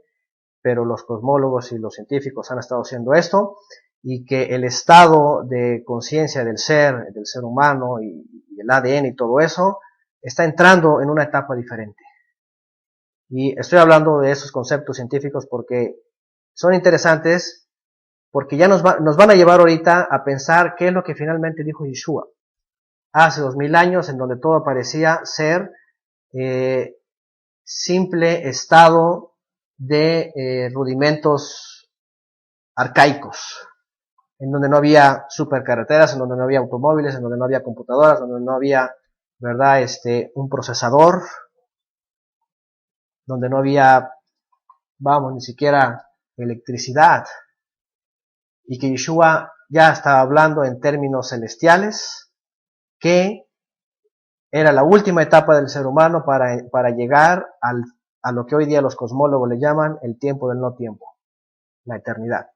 pero los cosmólogos y los científicos han estado haciendo esto, y que el estado de conciencia del ser humano y el ADN y todo eso, está entrando en una etapa diferente. Y estoy hablando de esos conceptos científicos porque son interesantes, porque ya nos van a llevar ahorita a pensar qué es lo que finalmente dijo Yeshua hace 2000 años, en donde todo parecía ser simple estado de rudimentos arcaicos, en donde no había supercarreteras, en donde no había automóviles, en donde no había computadoras, en donde no había, ¿verdad?, un procesador, donde no había, ni siquiera electricidad, y que Yeshua ya estaba hablando en términos celestiales, que era la última etapa del ser humano para llegar a lo que hoy día los cosmólogos le llaman el tiempo del no tiempo, la eternidad.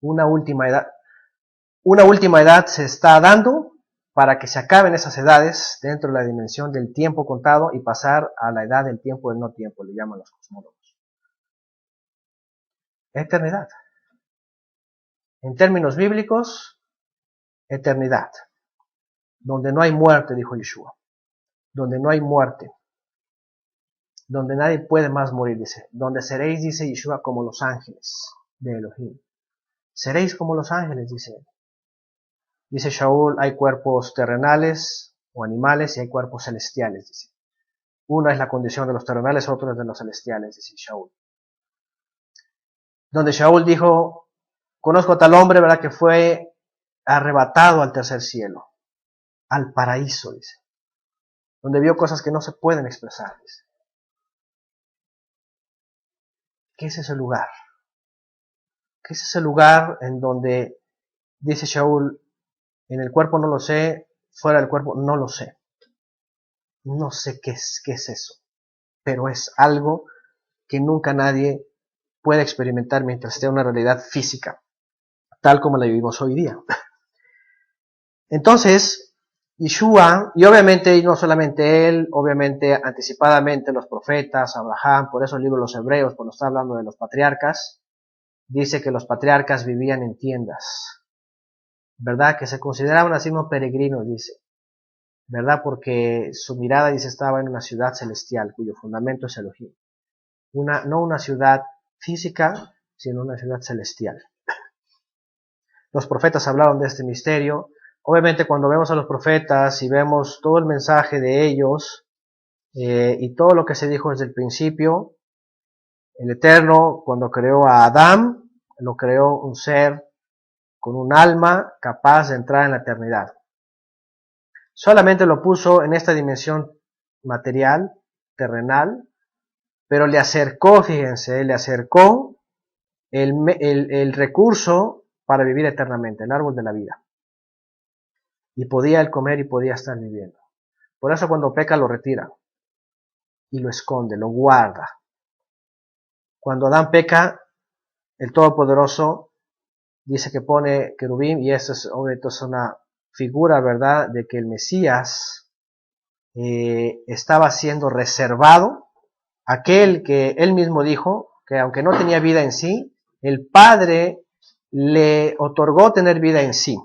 Una última edad se está dando para que se acaben esas edades dentro de la dimensión del tiempo contado y pasar a la edad del tiempo del no tiempo, le llaman los cosmólogos. Eternidad. En términos bíblicos, eternidad. Donde no hay muerte, dijo Yeshua. Donde no hay muerte. Donde nadie puede más morir, dice. Donde seréis, dice Yeshua, como los ángeles de Elohim. Seréis como los ángeles, dice él. Dice Shaul, hay cuerpos terrenales o animales y hay cuerpos celestiales, dice. Una es la condición de los terrenales, otra es de los celestiales, dice Shaul. Donde Shaul dijo, conozco a tal hombre, ¿verdad?, que fue arrebatado al tercer cielo, al paraíso, dice. Donde vio cosas que no se pueden expresar, dice. ¿Qué es ese lugar? ¿Qué es ese lugar en donde, dice Shaul, en el cuerpo no lo sé, fuera del cuerpo no lo sé? No sé qué es eso, pero es algo que nunca nadie puede experimentar mientras esté una realidad física, tal como la vivimos hoy día. Entonces, Yeshua, y obviamente, y no solamente él, obviamente anticipadamente los profetas, Abraham, por eso el libro de los Hebreos, cuando está hablando de los patriarcas, dice que los patriarcas vivían en tiendas, ¿verdad? Que se consideraban así como peregrinos, dice, ¿verdad? Porque su mirada, dice, estaba en una ciudad celestial, cuyo fundamento es Elohim. No una ciudad física, sino una ciudad celestial. Los profetas hablaron de este misterio. Obviamente cuando vemos a los profetas y vemos todo el mensaje de ellos y todo lo que se dijo desde el principio, el Eterno cuando creó a Adán, lo creó un ser con un alma capaz de entrar en la eternidad. Solamente lo puso en esta dimensión material, terrenal, pero le acercó, fíjense, le acercó el recurso para vivir eternamente, el árbol de la vida. Y podía él comer y podía estar viviendo. Por eso cuando peca lo retira y lo esconde, lo guarda. Cuando Adán peca, el Todopoderoso dice que pone querubín, y eso es obviamente una figura, ¿verdad?, de que el Mesías estaba siendo reservado, aquel que él mismo dijo que aunque no tenía vida en sí, el Padre le otorgó tener vida en sí,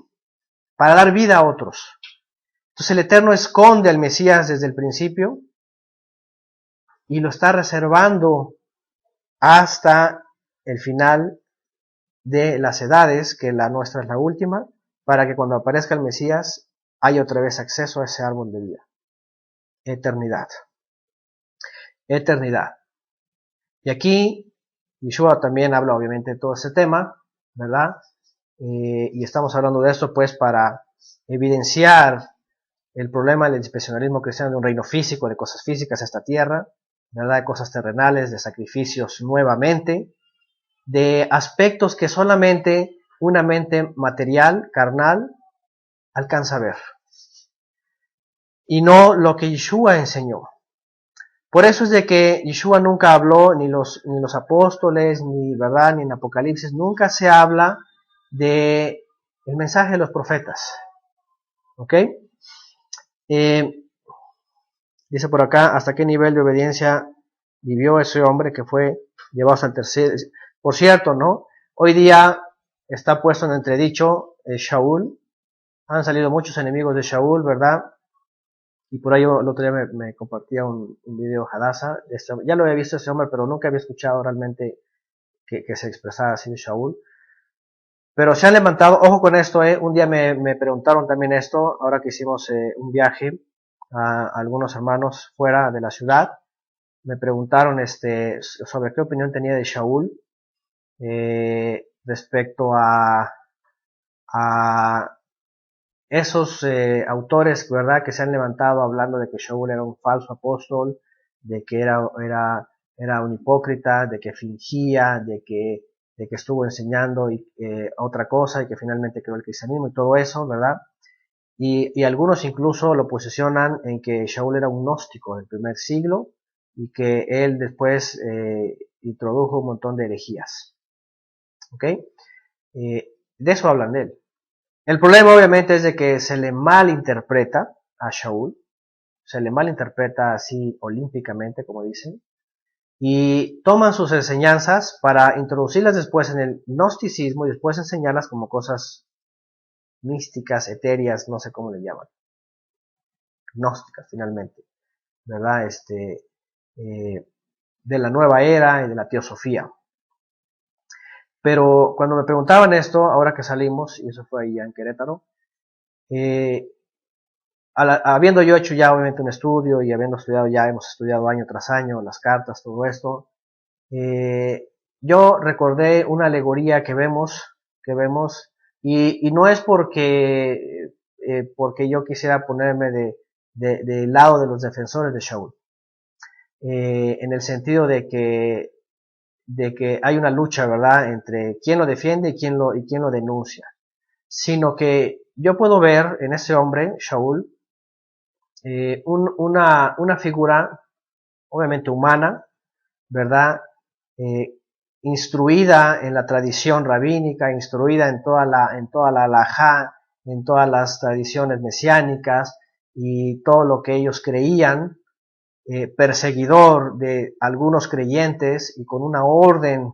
para dar vida a otros. Entonces el Eterno esconde al Mesías desde el principio y lo está reservando hasta el final de las edades, que la nuestra es la última, para que cuando aparezca el Mesías haya otra vez acceso a ese árbol de vida. Eternidad. Eternidad. Y aquí Yeshua también habla obviamente de todo ese tema, ¿verdad? Y estamos hablando de esto pues para evidenciar el problema del dispensacionalismo cristiano de un reino físico, de cosas físicas a esta tierra, ¿verdad?, de cosas terrenales, de sacrificios nuevamente, de aspectos que solamente una mente material, carnal, alcanza a ver. Y no lo que Yeshua enseñó. Por eso es de que Yeshua nunca habló, ni los apóstoles, ni verdad, ni en Apocalipsis, nunca se habla de el mensaje de los profetas. ¿Ok? Dice por acá, ¿hasta qué nivel de obediencia vivió ese hombre que fue llevado hasta el tercer? Por cierto, ¿no? Hoy día está puesto en entredicho Shaul. Han salido muchos enemigos de Shaul, ¿verdad? Y por ahí el otro día me compartía un video Hadassah. Ya lo había visto ese hombre, pero nunca había escuchado realmente que se expresara así de Shaul. Pero se han levantado, ojo con esto, un día me preguntaron también esto, ahora que hicimos un viaje a algunos hermanos fuera de la ciudad, me preguntaron sobre qué opinión tenía de Shaul respecto a esos autores, ¿verdad?, que se han levantado hablando de que Shaul era un falso apóstol, de que era un hipócrita, de que fingía, de que estuvo enseñando otra cosa y que finalmente creó el cristianismo y todo eso, ¿verdad? Y algunos incluso lo posicionan en que Shaul era un gnóstico del primer siglo y que él después introdujo un montón de herejías. ¿Ok? De eso hablan de él. El problema obviamente es de que se le malinterpreta a Shaul, se le malinterpreta así olímpicamente, como dicen, y toman sus enseñanzas para introducirlas después en el gnosticismo y después enseñarlas como cosas místicas, etéreas, no sé cómo le llaman, gnósticas finalmente, ¿verdad? De la nueva era y de la teosofía. Pero cuando me preguntaban esto, ahora que salimos, y eso fue ahí en Querétaro, habiendo yo hecho ya obviamente un estudio y habiendo estudiado ya, hemos estudiado año tras año, las cartas, todo esto, yo recordé una alegoría que vemos, y no es porque yo quisiera ponerme del lado de los defensores de Shaul, en el sentido de que hay una lucha, ¿verdad?, entre quién lo defiende y quién lo denuncia, sino que yo puedo ver en ese hombre, Shaul, una figura obviamente humana, ¿verdad? Instruida en la tradición rabínica, instruida en toda la halajá, en todas las tradiciones mesiánicas y todo lo que ellos creían, perseguidor de algunos creyentes y con una orden,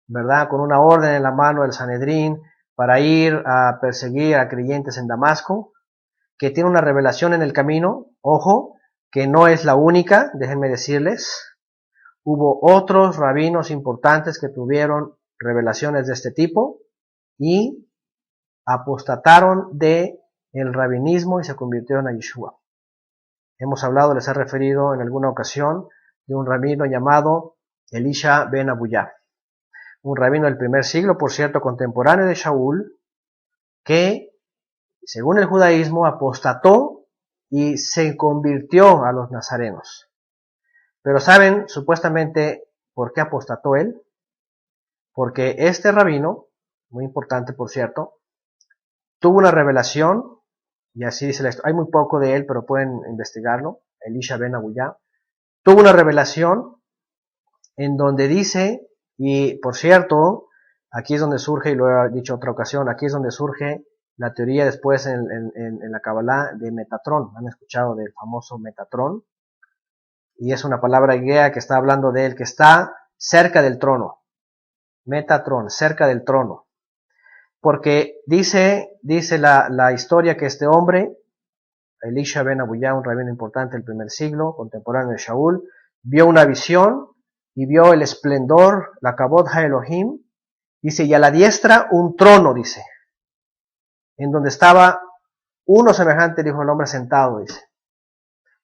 ¿verdad? Con una orden en la mano del Sanedrín para ir a perseguir a creyentes en Damasco, que tiene una revelación en el camino, ojo, que no es la única, déjenme decirles. Hubo otros rabinos importantes que tuvieron revelaciones de este tipo y apostataron de el rabinismo y se convirtieron a Yeshua. Hemos hablado, les he referido en alguna ocasión de un rabino llamado Elisha ben Abuyá, un rabino del primer siglo, por cierto, contemporáneo de Shaul, que según el judaísmo apostató y se convirtió a los nazarenos. Pero ¿saben supuestamente por qué apostató él? Porque este rabino, muy importante por cierto, tuvo una revelación, y así dice la historia, hay muy poco de él, pero pueden investigarlo, Elisha ben Abuyá, tuvo una revelación en donde dice, y por cierto, aquí es donde surge, y lo he dicho en otra ocasión, aquí es donde surge la teoría después en la Kabbalah de Metatrón. ¿Han escuchado del famoso Metatrón? Y es una palabra griega que está hablando de él, que está cerca del trono. Metatrón, cerca del trono. Porque dice la historia que este hombre, Elisha ben Abuyá, un rabino importante del primer siglo, contemporáneo de Shaul, vio una visión y vio el esplendor, la Kabod HaElohim, dice, y a la diestra un trono, dice, en donde estaba uno semejante, dijo el hombre sentado, dice.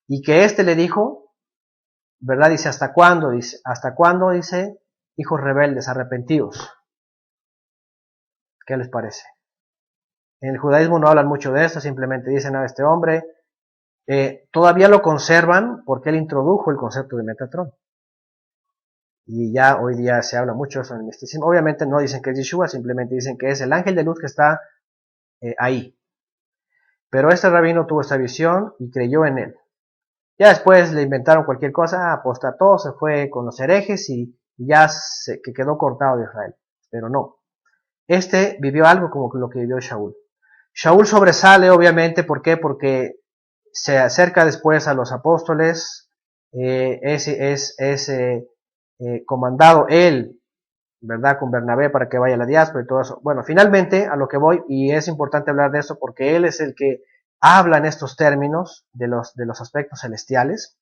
Y que éste le dijo, ¿verdad? Dice, ¿hasta cuándo? Dice, hijos rebeldes, arrepentidos. ¿Qué les parece? En el judaísmo no hablan mucho de esto, simplemente dicen a este hombre, todavía lo conservan porque él introdujo el concepto de Metatrón. Y ya hoy día se habla mucho de eso en el misticismo. Obviamente no dicen que es Yeshua, simplemente dicen que es el ángel de luz que está ahí. Pero este rabino tuvo esta visión y creyó en él. Ya después le inventaron cualquier cosa, apostató, se fue con los herejes y ya que quedó cortado de Israel. Pero no. Este vivió algo como lo que vivió Shaul. Shaul sobresale, obviamente, ¿por qué? Porque se acerca después a los apóstoles, es comandado él, ¿verdad?, con Bernabé para que vaya a la diáspora y todo eso. Bueno, finalmente, a lo que voy, y es importante hablar de eso porque él es el que habla en estos términos de los aspectos celestiales.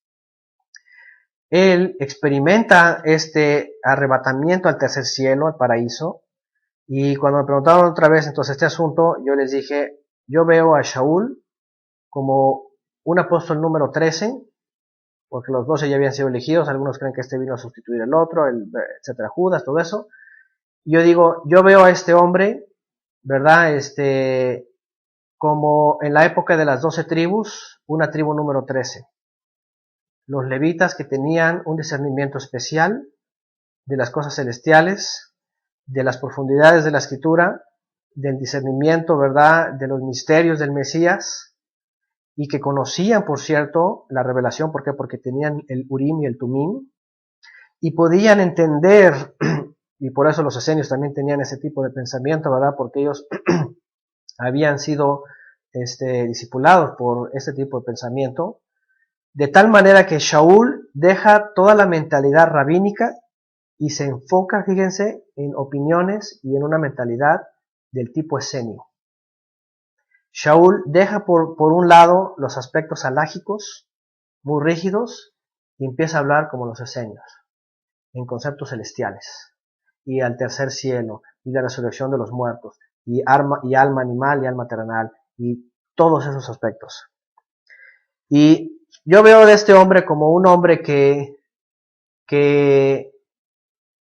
Él experimenta este arrebatamiento al tercer cielo, al paraíso, y cuando me preguntaron otra vez entonces este asunto, yo les dije, yo veo a Shaul como un apóstol número 13, porque los 12 ya habían sido elegidos, algunos creen que este vino a sustituir al otro, etcétera, Judas, todo eso. Yo digo, yo veo a este hombre, ¿verdad? Como en la época de las 12 tribus, una tribu número 13. Los levitas que tenían un discernimiento especial de las cosas celestiales, de las profundidades de la escritura, del discernimiento, ¿verdad?, de los misterios del Mesías, y que conocían, por cierto, la revelación. ¿Por qué? Porque tenían el Urim y el Tumim, y podían entender, y por eso los esenios también tenían ese tipo de pensamiento, ¿verdad?, porque ellos habían sido discipulados por este tipo de pensamiento, de tal manera que Shaul deja toda la mentalidad rabínica y se enfoca, fíjense, en opiniones y en una mentalidad del tipo esenio. Shaul deja por un lado los aspectos halágicos, muy rígidos, y empieza a hablar como los esenios, en conceptos celestiales, y al tercer cielo, y la resurrección de los muertos, y alma animal y alma terrenal, y todos esos aspectos. Y yo veo de este hombre como un hombre que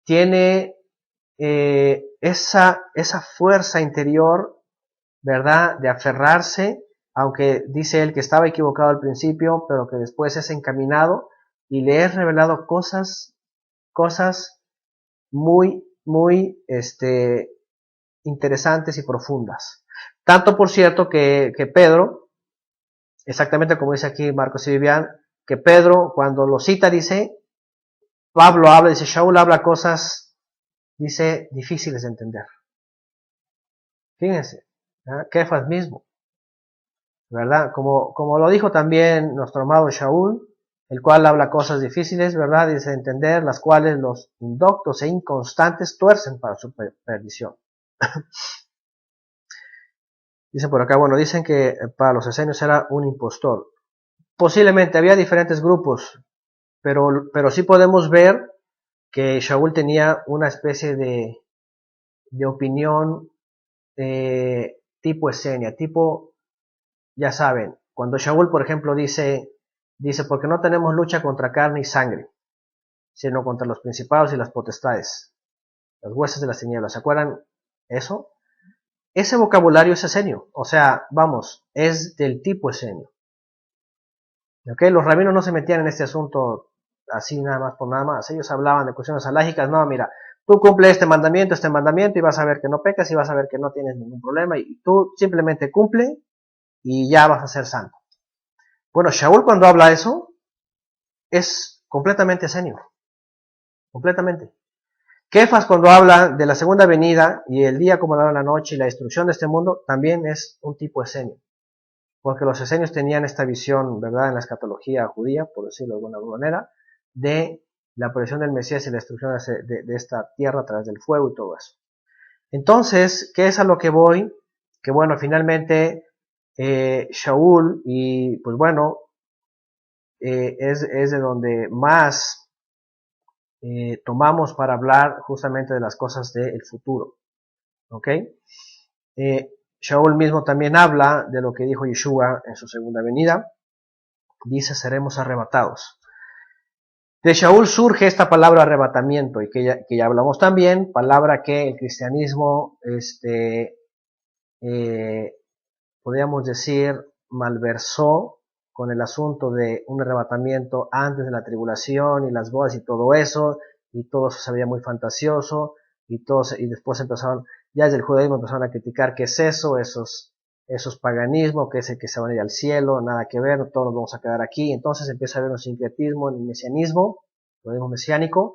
tiene esa fuerza interior, ¿verdad?, de aferrarse, aunque dice él que estaba equivocado al principio, pero que después es encaminado y le es revelado cosas muy, muy interesantes y profundas. Tanto, por cierto, que Pedro, exactamente como dice aquí Marcos y Vivian, que Pedro, cuando lo cita, dice, Pablo habla, dice, Shaul habla cosas, dice, difíciles de entender. Fíjense, ¿eh? Kefas mismo, ¿verdad? Como lo dijo también nuestro amado Shaul, el cual habla cosas difíciles, ¿verdad?, dice, de entender, las cuales los indoctos e inconstantes tuercen para su perdición. Dicen por acá, bueno, dicen que para los esenios era un impostor. Posiblemente había diferentes grupos, pero sí podemos ver que Shaul tenía una especie de opinión tipo esenia, tipo, ya saben, cuando Shaul, por ejemplo, dice, porque no tenemos lucha contra carne y sangre, sino contra los principados y las potestades, los huestes de las tinieblas. ¿Se acuerdan eso? Ese vocabulario es esenio, o sea, vamos, es del tipo esenio. ¿Okay? Los rabinos no se metían en este asunto así nada más por nada más. Ellos hablaban de cuestiones alágicas. No, mira, tú cumple este mandamiento y vas a ver que no pecas y vas a ver que no tienes ningún problema, y tú simplemente cumple y ya vas a ser santo. Bueno, Shaul cuando habla eso es completamente esenio, completamente. Kefas cuando habla de la segunda venida y el día como la noche y la destrucción de este mundo también es un tipo esenio, porque los esenios tenían esta visión, ¿verdad?, en la escatología judía, por decirlo de alguna manera, de la aparición del Mesías y la destrucción de esta tierra a través del fuego y todo eso. Entonces, ¿qué es a lo que voy? Que bueno, finalmente Shaul, y pues bueno, es de donde más tomamos para hablar justamente de las cosas del futuro. ¿Ok? Shaul mismo también habla de lo que dijo Yeshua en su segunda venida. Dice, seremos arrebatados. De Shaul surge esta palabra arrebatamiento, y que ya hablamos también, palabra que el cristianismo, podríamos decir, malversó con el asunto de un arrebatamiento antes de la tribulación y las bodas y todo eso se veía muy fantasioso, y después empezaron, ya desde el judaísmo empezaron a criticar qué es eso, esos paganismos, que es el que se van a ir al cielo, nada que ver, todos nos vamos a quedar aquí. Entonces empieza a haber un sincretismo en el mesianismo, lo digo mesiánico,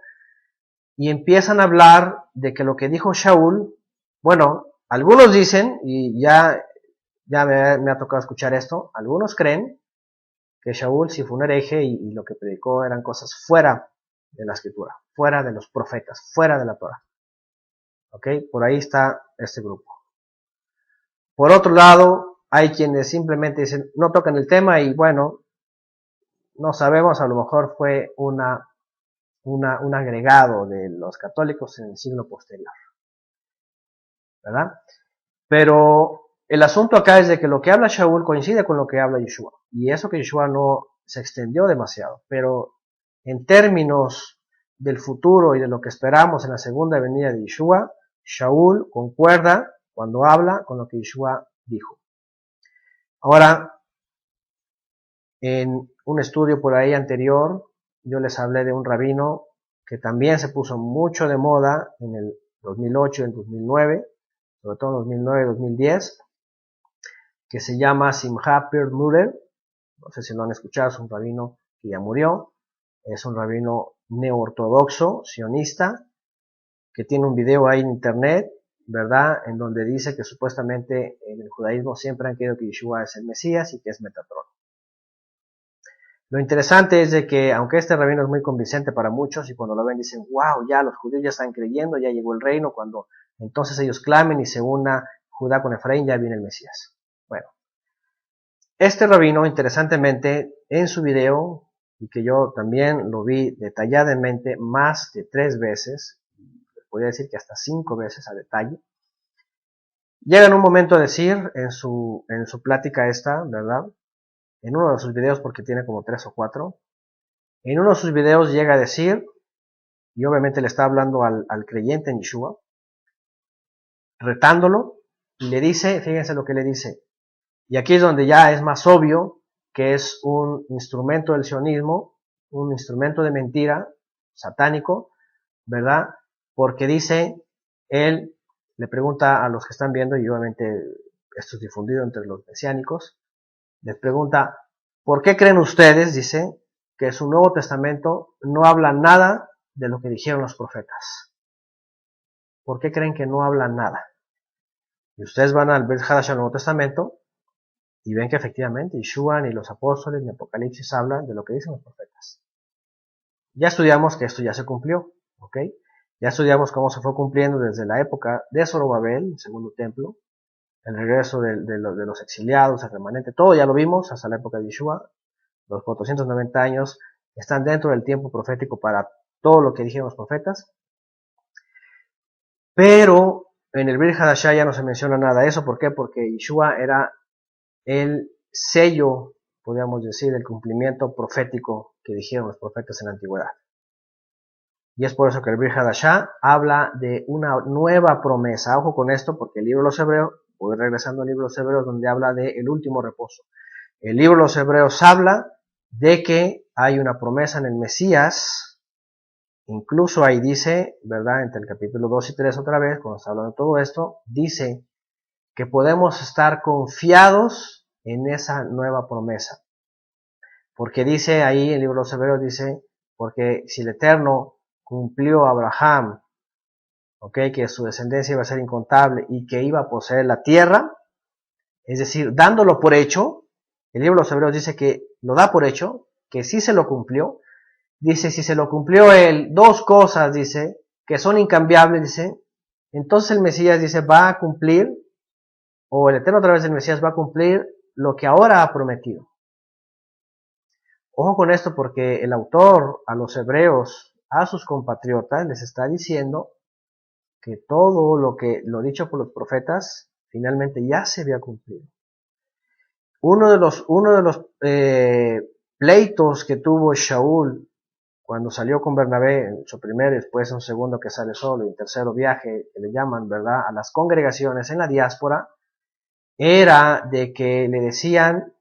y empiezan a hablar de que lo que dijo Shaul, bueno, algunos dicen, y ya me ha tocado escuchar esto, algunos creen que Shaul sí fue un hereje y lo que predicó eran cosas fuera de la escritura, fuera de los profetas, fuera de la Torah. ¿Ok? Por ahí está este grupo. Por otro lado, hay quienes simplemente dicen, no tocan el tema y bueno, no sabemos, a lo mejor fue un agregado de los católicos en el siglo posterior, ¿verdad? Pero el asunto acá es de que lo que habla Shaul coincide con lo que habla Yeshua, y eso que Yeshua no se extendió demasiado, pero en términos del futuro y de lo que esperamos en la segunda venida de Yeshua, Shaul concuerda cuando habla con lo que Yeshua dijo. Ahora, en un estudio por ahí anterior, yo les hablé de un rabino que también se puso mucho de moda en el 2008 y en 2009, sobre todo en 2009 y 2010, que se llama Simcha Perlmutter. No sé si lo han escuchado, es un rabino que ya murió, es un rabino neoortodoxo, sionista, que tiene un video ahí en internet, ¿verdad?, en donde dice que supuestamente en el judaísmo siempre han creído que Yeshua es el Mesías y que es Metatron. Lo interesante es de que, aunque este rabino es muy convincente para muchos, y cuando lo ven dicen, wow, ya los judíos ya están creyendo, ya llegó el reino, cuando entonces ellos clamen y se una Judá con Efraín, ya viene el Mesías. Bueno, este rabino, interesantemente, en su video, y que yo también lo vi detalladamente más de 3 veces, podría decir que hasta 5 veces a detalle, llega en un momento a decir, en su plática esta, ¿verdad?, en uno de sus videos, porque tiene como 3 o 4, en uno de sus videos llega a decir, y obviamente le está hablando al creyente en Yeshua, retándolo, y le dice, fíjense lo que le dice, y aquí es donde ya es más obvio que es un instrumento del sionismo, un instrumento de mentira, satánico, ¿verdad? Porque dice, él le pregunta a los que están viendo, y obviamente esto es difundido entre los mesiánicos, les pregunta, ¿por qué creen ustedes, dice, que su Nuevo Testamento no habla nada de lo que dijeron los profetas? ¿Por qué creen que no habla nada? Y ustedes van al Brit Hadash al Nuevo Testamento y ven que efectivamente Yeshua ni los apóstoles ni Apocalipsis hablan de lo que dicen los profetas. Ya estudiamos que esto ya se cumplió, ¿ok? Ya estudiamos cómo se fue cumpliendo desde la época de Zorobabel, el segundo templo, el regreso de los exiliados, el remanente, todo ya lo vimos hasta la época de Yeshua. Los 490 años están dentro del tiempo profético para todo lo que dijeron los profetas. Pero en el Brit Hadashah ya no se menciona nada de eso. ¿Por qué? Porque Yeshua era el sello, podríamos decir, del cumplimiento profético que dijeron los profetas en la antigüedad. Y es por eso que el Brit Hadashah habla de una nueva promesa. Ojo con esto, porque el libro de los Hebreos, voy regresando al libro de los Hebreos, donde habla del último reposo. El libro de los Hebreos habla de que hay una promesa en el Mesías. Incluso ahí dice, ¿verdad?, entre el capítulo 2 y 3 otra vez, cuando está hablando de todo esto, dice que podemos estar confiados en esa nueva promesa. Porque dice ahí, el libro de los Hebreos dice, porque si el Eterno cumplió a Abraham, ¿okay?, que su descendencia iba a ser incontable y que iba a poseer la tierra, es decir, dándolo por hecho, el libro de los Hebreos dice que lo da por hecho, que sí se lo cumplió. Dice, si se lo cumplió él, 2 cosas, dice, que son incambiables, dice, entonces el Mesías, dice, va a cumplir, o el Eterno a través del Mesías va a cumplir lo que ahora ha prometido. Ojo con esto, porque el autor a los hebreos, a sus compatriotas, les está diciendo que todo lo dicho por los profetas, finalmente ya se había cumplido. Uno de los pleitos que tuvo Shaul cuando salió con Bernabé, en su primer y después un segundo que sale solo, y un tercero viaje, que le llaman, ¿verdad?, a las congregaciones en la diáspora, era de que le decían,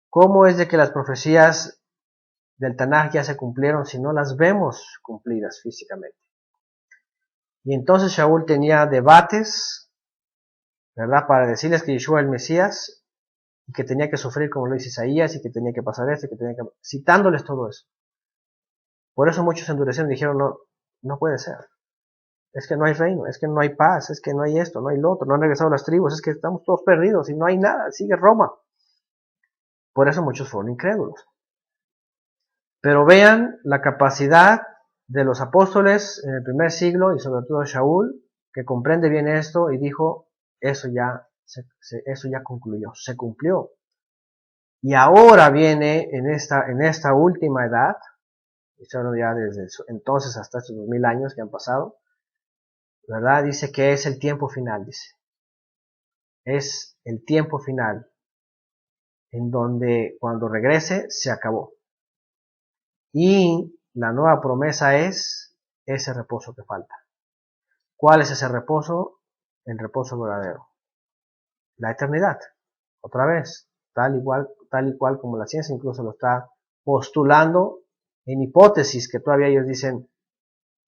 ¿cómo es de que las profecías del Tanaj ya se cumplieron si no las vemos cumplidas físicamente? Y entonces Shaul tenía debates, ¿verdad?, para decirles que Yeshua es el Mesías, y que tenía que sufrir como lo dice Isaías, y que tenía que pasar esto, y que tenía que... citándoles todo eso. Por eso muchos endurecieron y dijeron, no puede ser. Es que no hay reino, es que no hay paz, es que no hay esto, no hay lo otro, no han regresado las tribus, es que estamos todos perdidos y no hay nada, sigue Roma. Por eso muchos fueron incrédulos. Pero vean la capacidad de los apóstoles en el primer siglo, y sobre todo Shaul, que comprende bien esto y dijo, eso ya eso ya concluyó, se cumplió. Y ahora viene en esta última edad, y solo ya desde entonces hasta estos 2000 años que han pasado, ¿verdad? Dice que es el tiempo final, dice. Es el tiempo final, en donde cuando regrese se acabó. Y la nueva promesa es ese reposo que falta. ¿Cuál es ese reposo? El reposo verdadero. La eternidad. Otra vez, tal y cual como la ciencia incluso lo está postulando en hipótesis que todavía ellos dicen,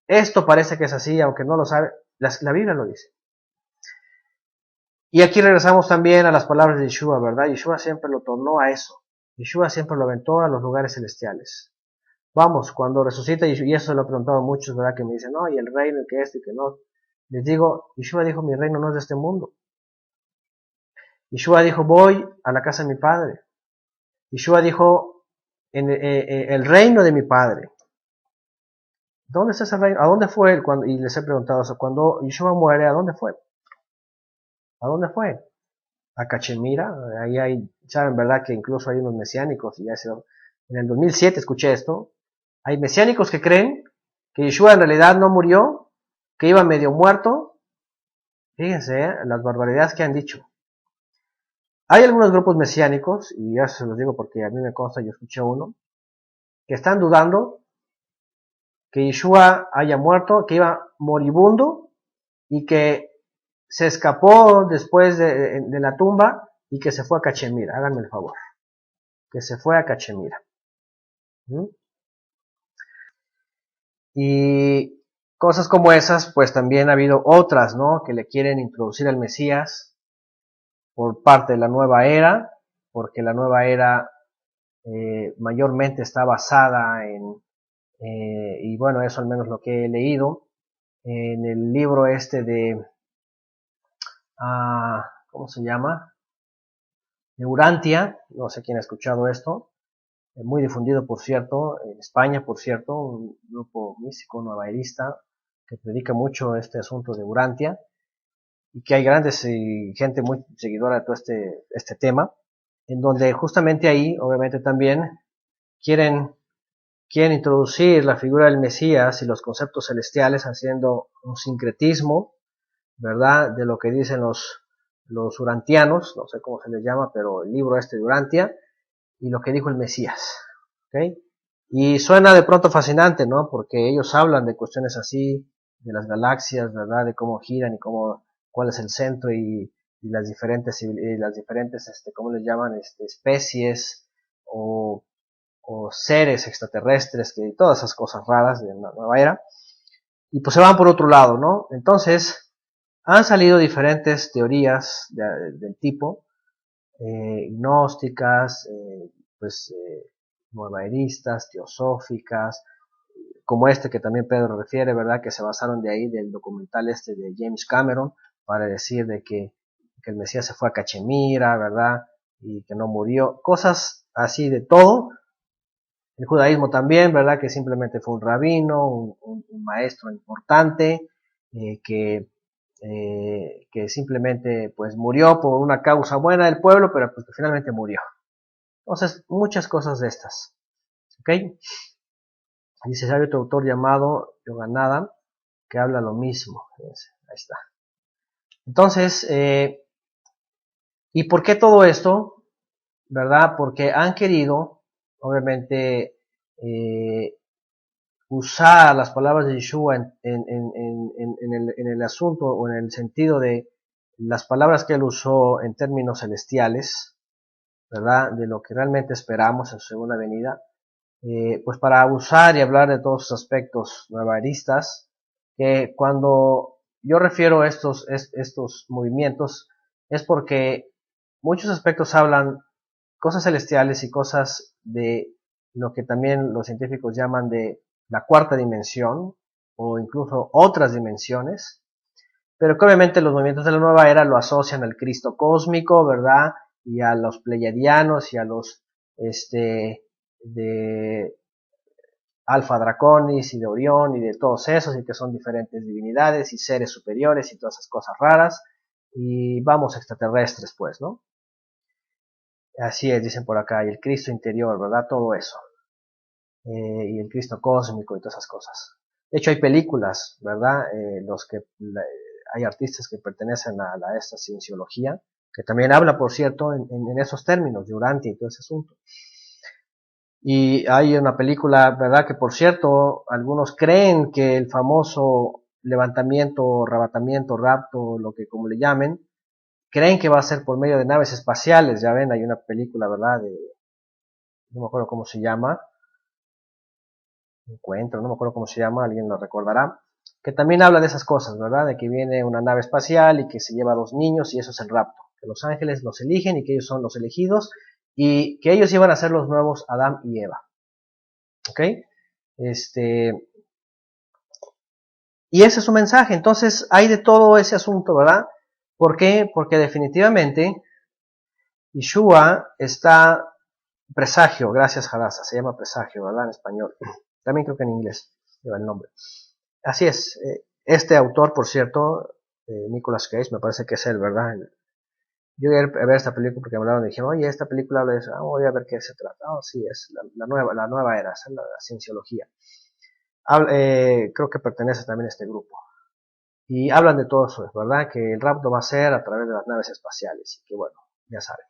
esto parece que es así, aunque no lo sabe, la Biblia lo dice. Y aquí regresamos también a las palabras de Yeshua, ¿verdad? Yeshua siempre lo tornó a eso. Yeshua siempre lo aventó a los lugares celestiales. Vamos, cuando resucita, y eso se lo he preguntado a muchos, ¿verdad? Que me dicen, no, y el reino, y que esto, y que no. Les digo, Yeshua dijo, mi reino no es de este mundo. Yeshua dijo, voy a la casa de mi padre. Yeshua dijo, el reino de mi padre. ¿Dónde está ese reino? ¿A dónde fue él? Y les he preguntado, cuando Yeshua muere, ¿a dónde fue? ¿A dónde fue? A Cachemira. Ahí hay, saben, ¿verdad? Que incluso hay unos mesiánicos, y en el 2007 escuché esto. Hay mesiánicos que creen que Yeshua en realidad no murió, que iba medio muerto. Fíjense, las barbaridades que han dicho. Hay algunos grupos mesiánicos, y ya se los digo porque a mí me consta, yo escuché uno, que están dudando que Yeshua haya muerto, que iba moribundo y que se escapó después de la tumba y que se fue a Cachemira. Háganme el favor. Que se fue a Cachemira. ¿Mm? Y cosas como esas, pues también ha habido otras, ¿no? Que le quieren introducir al Mesías por parte de la nueva era, porque la nueva era mayormente está basada y bueno, eso al menos lo que he leído, en el libro este de, ¿cómo se llama? De Urantia, no sé quién ha escuchado esto, muy difundido por cierto, en España por cierto, un grupo místico nuevaerista que predica mucho este asunto de Urantia, y que hay grandes gente muy seguidora de todo este tema, en donde justamente ahí, obviamente también, quieren introducir la figura del Mesías y los conceptos celestiales haciendo un sincretismo, ¿verdad? De lo que dicen los urantianos, no sé cómo se les llama, pero el libro de Urantia, y lo que dijo el Mesías, ¿ok? Y suena de pronto fascinante, ¿no? Porque ellos hablan de cuestiones así, de las galaxias, ¿verdad? De cómo giran y cuál es el centro y las diferentes, ¿cómo les llaman? Especies o seres extraterrestres, que todas esas cosas raras de la nueva era, y pues se van por otro lado, ¿no? Entonces, han salido diferentes teorías del tipo, gnósticas, nuevaeristas, teosóficas, como que también Pedro refiere, ¿verdad? Que se basaron de ahí, del documental de James Cameron, para decir de que el Mesías se fue a Cachemira, ¿verdad? Y que no murió, cosas así de todo. El judaísmo también, ¿verdad? Que simplemente fue un rabino, un maestro importante, que simplemente pues murió por una causa buena del pueblo, pero pues que finalmente murió. Entonces, muchas cosas de estas. ¿Ok? Dice, hay otro autor llamado Yoganada que habla lo mismo. Fíjense, ahí está. Entonces, ¿y por qué todo esto? ¿Verdad? Porque han querido, obviamente, usar las palabras de Yeshua en el asunto o en el sentido de las palabras que él usó en términos celestiales, ¿verdad? De lo que realmente esperamos en su segunda venida, pues para abusar y hablar de todos sus aspectos nuevaristas, que cuando yo refiero a estos movimientos es porque muchos aspectos hablan cosas celestiales y cosas de lo que también los científicos llaman de la cuarta dimensión o incluso otras dimensiones, pero que obviamente los movimientos de la nueva era lo asocian al Cristo cósmico, ¿verdad? Y a los pleyadianos y a los de Alfa Draconis y de Orión y de todos esos, y que son diferentes divinidades y seres superiores y todas esas cosas raras, y vamos extraterrestres, pues, ¿no? Así es, dicen por acá, y el Cristo interior, ¿verdad? Todo eso. Y el Cristo cósmico y todas esas cosas. De hecho, hay películas, ¿verdad? Hay artistas que pertenecen a esta cienciología, que también habla, por cierto, en esos términos, de Urantia y todo ese asunto. Y hay una película, ¿verdad? Que por cierto, algunos creen que el famoso levantamiento, rabatamiento, rapto, lo que como le llamen, creen que va a ser por medio de naves espaciales. Ya ven, hay una película, ¿verdad? No me acuerdo cómo se llama, no me acuerdo cómo se llama, alguien lo recordará, que también habla de esas cosas, ¿verdad? De que viene una nave espacial y que se lleva a 2 niños y eso es el rapto, que los ángeles los eligen y que ellos son los elegidos y que ellos iban a ser los nuevos Adán y Eva. ¿Ok? Y ese es su mensaje. Entonces hay de todo ese asunto, ¿verdad? ¿Por qué? Porque definitivamente Yeshua está presagio, gracias Hadassah, se llama presagio, ¿verdad? En español. También creo que en inglés lleva el nombre. Así es. Este autor, por cierto, Nicolas Cage, me parece que es él, ¿verdad? Yo iba a ver esta película porque me hablaron y dije, oye, esta película habla de eso. Voy a ver qué se trata. Sí, es la nueva era, es la cienciología. Creo que pertenece también a este grupo. Y hablan de todo eso, ¿verdad? Que el rapto va a ser a través de las naves espaciales. Y que bueno, ya saben.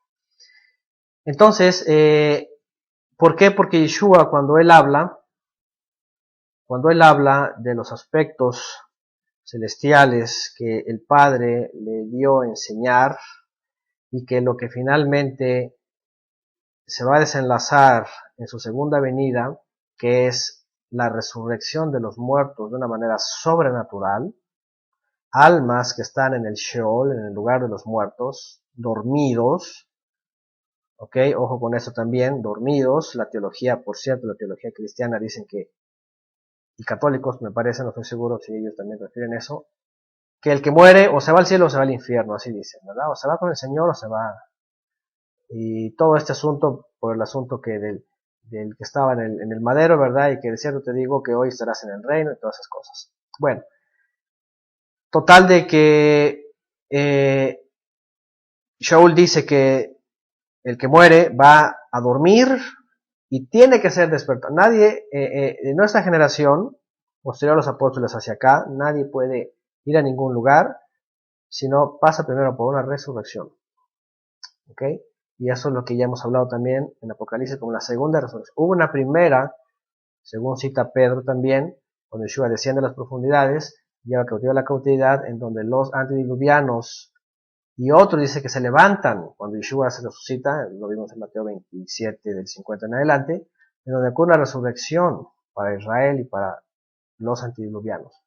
Entonces, ¿por qué? Porque Yeshua, cuando él habla de los aspectos celestiales que el Padre le dio a enseñar y que lo que finalmente se va a desenlazar en su segunda venida, que es la resurrección de los muertos de una manera sobrenatural, almas que están en el Sheol, en el lugar de los muertos, dormidos, ¿ok? Ojo con eso también, dormidos. La teología, por cierto, la teología cristiana dicen que, y católicos me parece, no estoy seguro si ellos también refieren eso, que el que muere o se va al cielo o se va al infierno, así dicen, ¿verdad? O se va con el Señor o se va. Y todo este asunto, por el asunto que del que estaba en el madero, ¿verdad? Y que de cierto te digo que hoy estarás en el reino y todas esas cosas. Bueno, total de que Shaul dice que el que muere va a dormir y tiene que ser despertado. Nadie, de nuestra generación, posterior a los apóstoles hacia acá, nadie puede ir a ningún lugar si no pasa primero por una resurrección. ¿Ok? Y eso es lo que ya hemos hablado también en Apocalipsis como la segunda resurrección. Hubo una primera, según cita Pedro también, cuando Yeshua desciende a las profundidades, lleva cautivo a la cautividad, en donde los antediluvianos y otros dice que se levantan cuando Yeshua se resucita, lo vimos en Mateo 27 del 50 en adelante, en donde ocurre una resurrección para Israel y para los antediluvianos.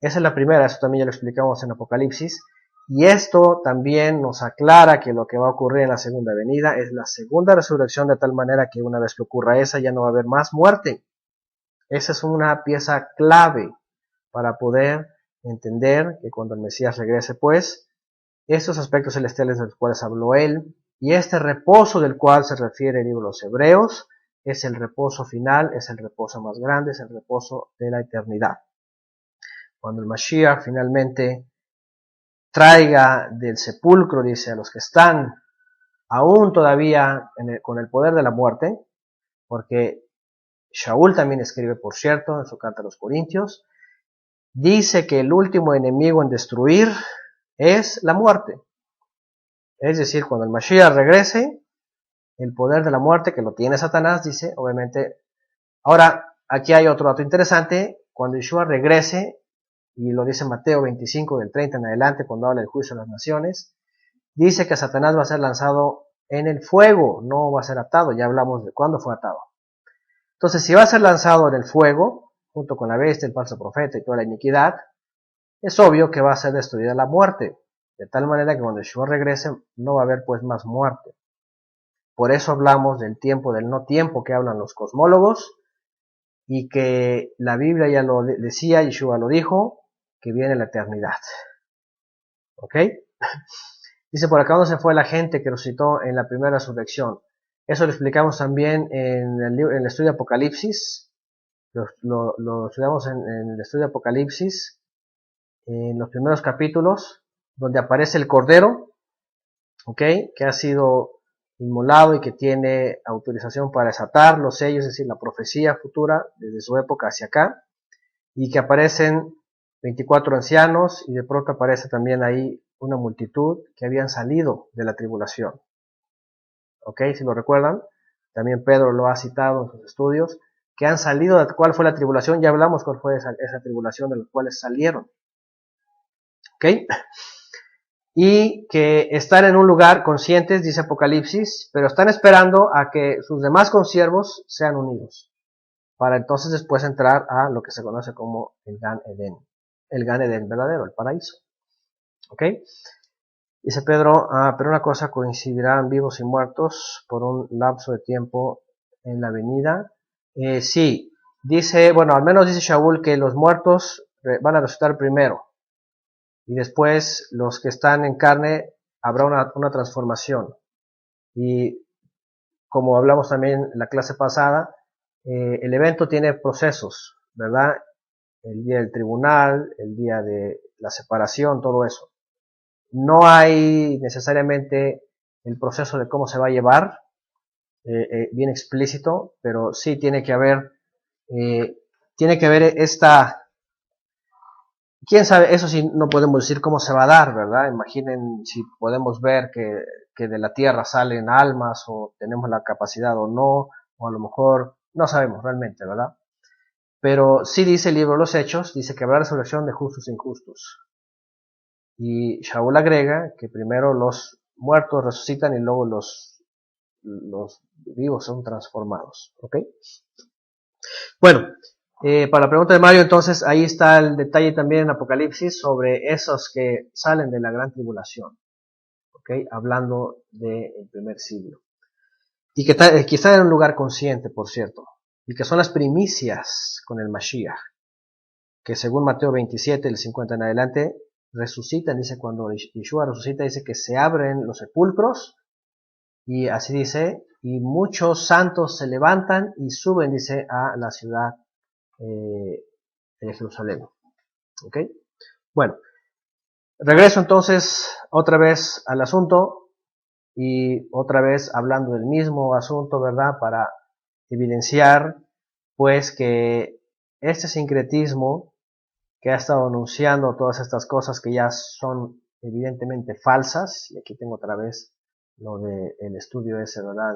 Esa es la primera, eso también ya lo explicamos en Apocalipsis, y esto también nos aclara que lo que va a ocurrir en la segunda venida es la segunda resurrección, de tal manera que una vez que ocurra esa ya no va a haber más muerte. Esa es una pieza clave para poder entender que cuando el Mesías regrese, pues, estos aspectos celestiales de los cuales habló él, y este reposo del cual se refiere el libro de los Hebreos, es el reposo final, es el reposo más grande, es el reposo de la eternidad. Cuando el Mashiach finalmente traiga del sepulcro, dice, a los que están aún todavía con el poder de la muerte, porque Shaul también escribe, por cierto, en su carta a los Corintios, dice que el último enemigo en destruir es la muerte. Es decir, cuando el Mashiach regrese, el poder de la muerte que lo tiene Satanás, dice, obviamente. Ahora, aquí hay otro dato interesante, cuando Yeshua regrese, y lo dice Mateo 25 del 30 en adelante, cuando habla del juicio de las naciones, dice que Satanás va a ser lanzado en el fuego, no va a ser atado, ya hablamos de cuándo fue atado. Entonces, si va a ser lanzado en el fuego, junto con la bestia, el falso profeta y toda la iniquidad, es obvio que va a ser destruida la muerte, de tal manera que cuando Yeshua regrese, no va a haber pues más muerte. Por eso hablamos del tiempo, del no tiempo que hablan los cosmólogos, y que la Biblia ya lo decía, Yeshua lo dijo, que viene la eternidad. ¿Ok? Dice por acá, ¿dónde se fue la gente que resucitó en la primera resurrección? Eso lo explicamos también en el estudio de Apocalipsis. Lo estudiamos en el estudio de Apocalipsis, en los primeros capítulos, donde aparece el Cordero, ¿ok? Que ha sido inmolado y que tiene autorización para desatar los sellos, es decir, la profecía futura desde su época hacia acá, y que aparecen 24 ancianos y de pronto aparece también ahí una multitud que habían salido de la tribulación. ¿Ok? Si lo recuerdan, también Pedro lo ha citado en sus estudios, que han salido de cuál fue la tribulación, ya hablamos cuál fue esa tribulación de los cuales salieron. ¿Ok? Y que están en un lugar conscientes, dice Apocalipsis, pero están esperando a que sus demás consiervos sean unidos, para entonces después entrar a lo que se conoce como el Gan Edén verdadero, el paraíso. ¿Ok? Dice Pedro, pero una cosa, coincidirán vivos y muertos por un lapso de tiempo en la venida. Sí, dice, bueno, al menos dice Shaul que los muertos van a resucitar primero y después los que están en carne habrá una transformación. Y como hablamos también en la clase pasada, el evento tiene procesos, ¿verdad? El día del tribunal, el día de la separación, todo eso. No hay necesariamente el proceso de cómo se va a llevar, bien explícito, pero sí tiene que haber esta, quién sabe, eso sí no podemos decir cómo se va a dar, ¿verdad? Imaginen si podemos ver que de la tierra salen almas o tenemos la capacidad o no, o a lo mejor no sabemos realmente, ¿verdad? Pero sí dice el libro de los Hechos, dice que habrá resurrección de justos e injustos. Y Shaul agrega que primero los muertos resucitan y luego los vivos son transformados. ¿Ok? Bueno, para la pregunta de Mario, entonces ahí está el detalle también en Apocalipsis sobre esos que salen de la gran tribulación. ¿Ok? Hablando del primer siglo. Y que están en un lugar consciente, por cierto. Y que son las primicias con el Mashiach. Que según Mateo 27, el 50 en adelante, resucitan, dice, cuando Yeshua resucita, dice que se abren los sepulcros, y así dice, y muchos santos se levantan y suben, dice, a la ciudad de Jerusalén. ¿Ok? Bueno, regreso entonces otra vez al asunto, y otra vez hablando del mismo asunto, ¿verdad? Para evidenciar, pues, que este sincretismo que ha estado anunciando todas estas cosas que ya son evidentemente falsas, y aquí tengo otra vez lo del estudio ese, ¿verdad?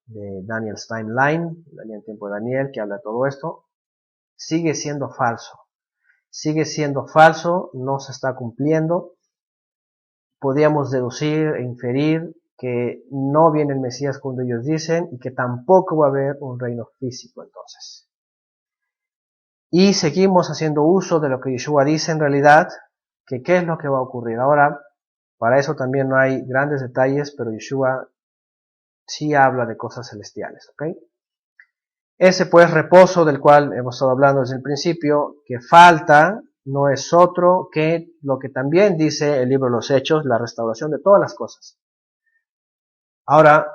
De Daniel's Timeline, la línea de tiempo de Daniel, que habla de todo esto, sigue siendo falso, no se está cumpliendo. Podríamos deducir e inferir que no viene el Mesías cuando ellos dicen, y que tampoco va a haber un reino físico entonces. Y seguimos haciendo uso de lo que Yeshua dice en realidad, que qué es lo que va a ocurrir. Ahora, para eso también no hay grandes detalles, pero Yeshua sí habla de cosas celestiales, ¿ok? Ese pues reposo del cual hemos estado hablando desde el principio, que falta, no es otro que lo que también dice el libro de los Hechos, la restauración de todas las cosas. Ahora,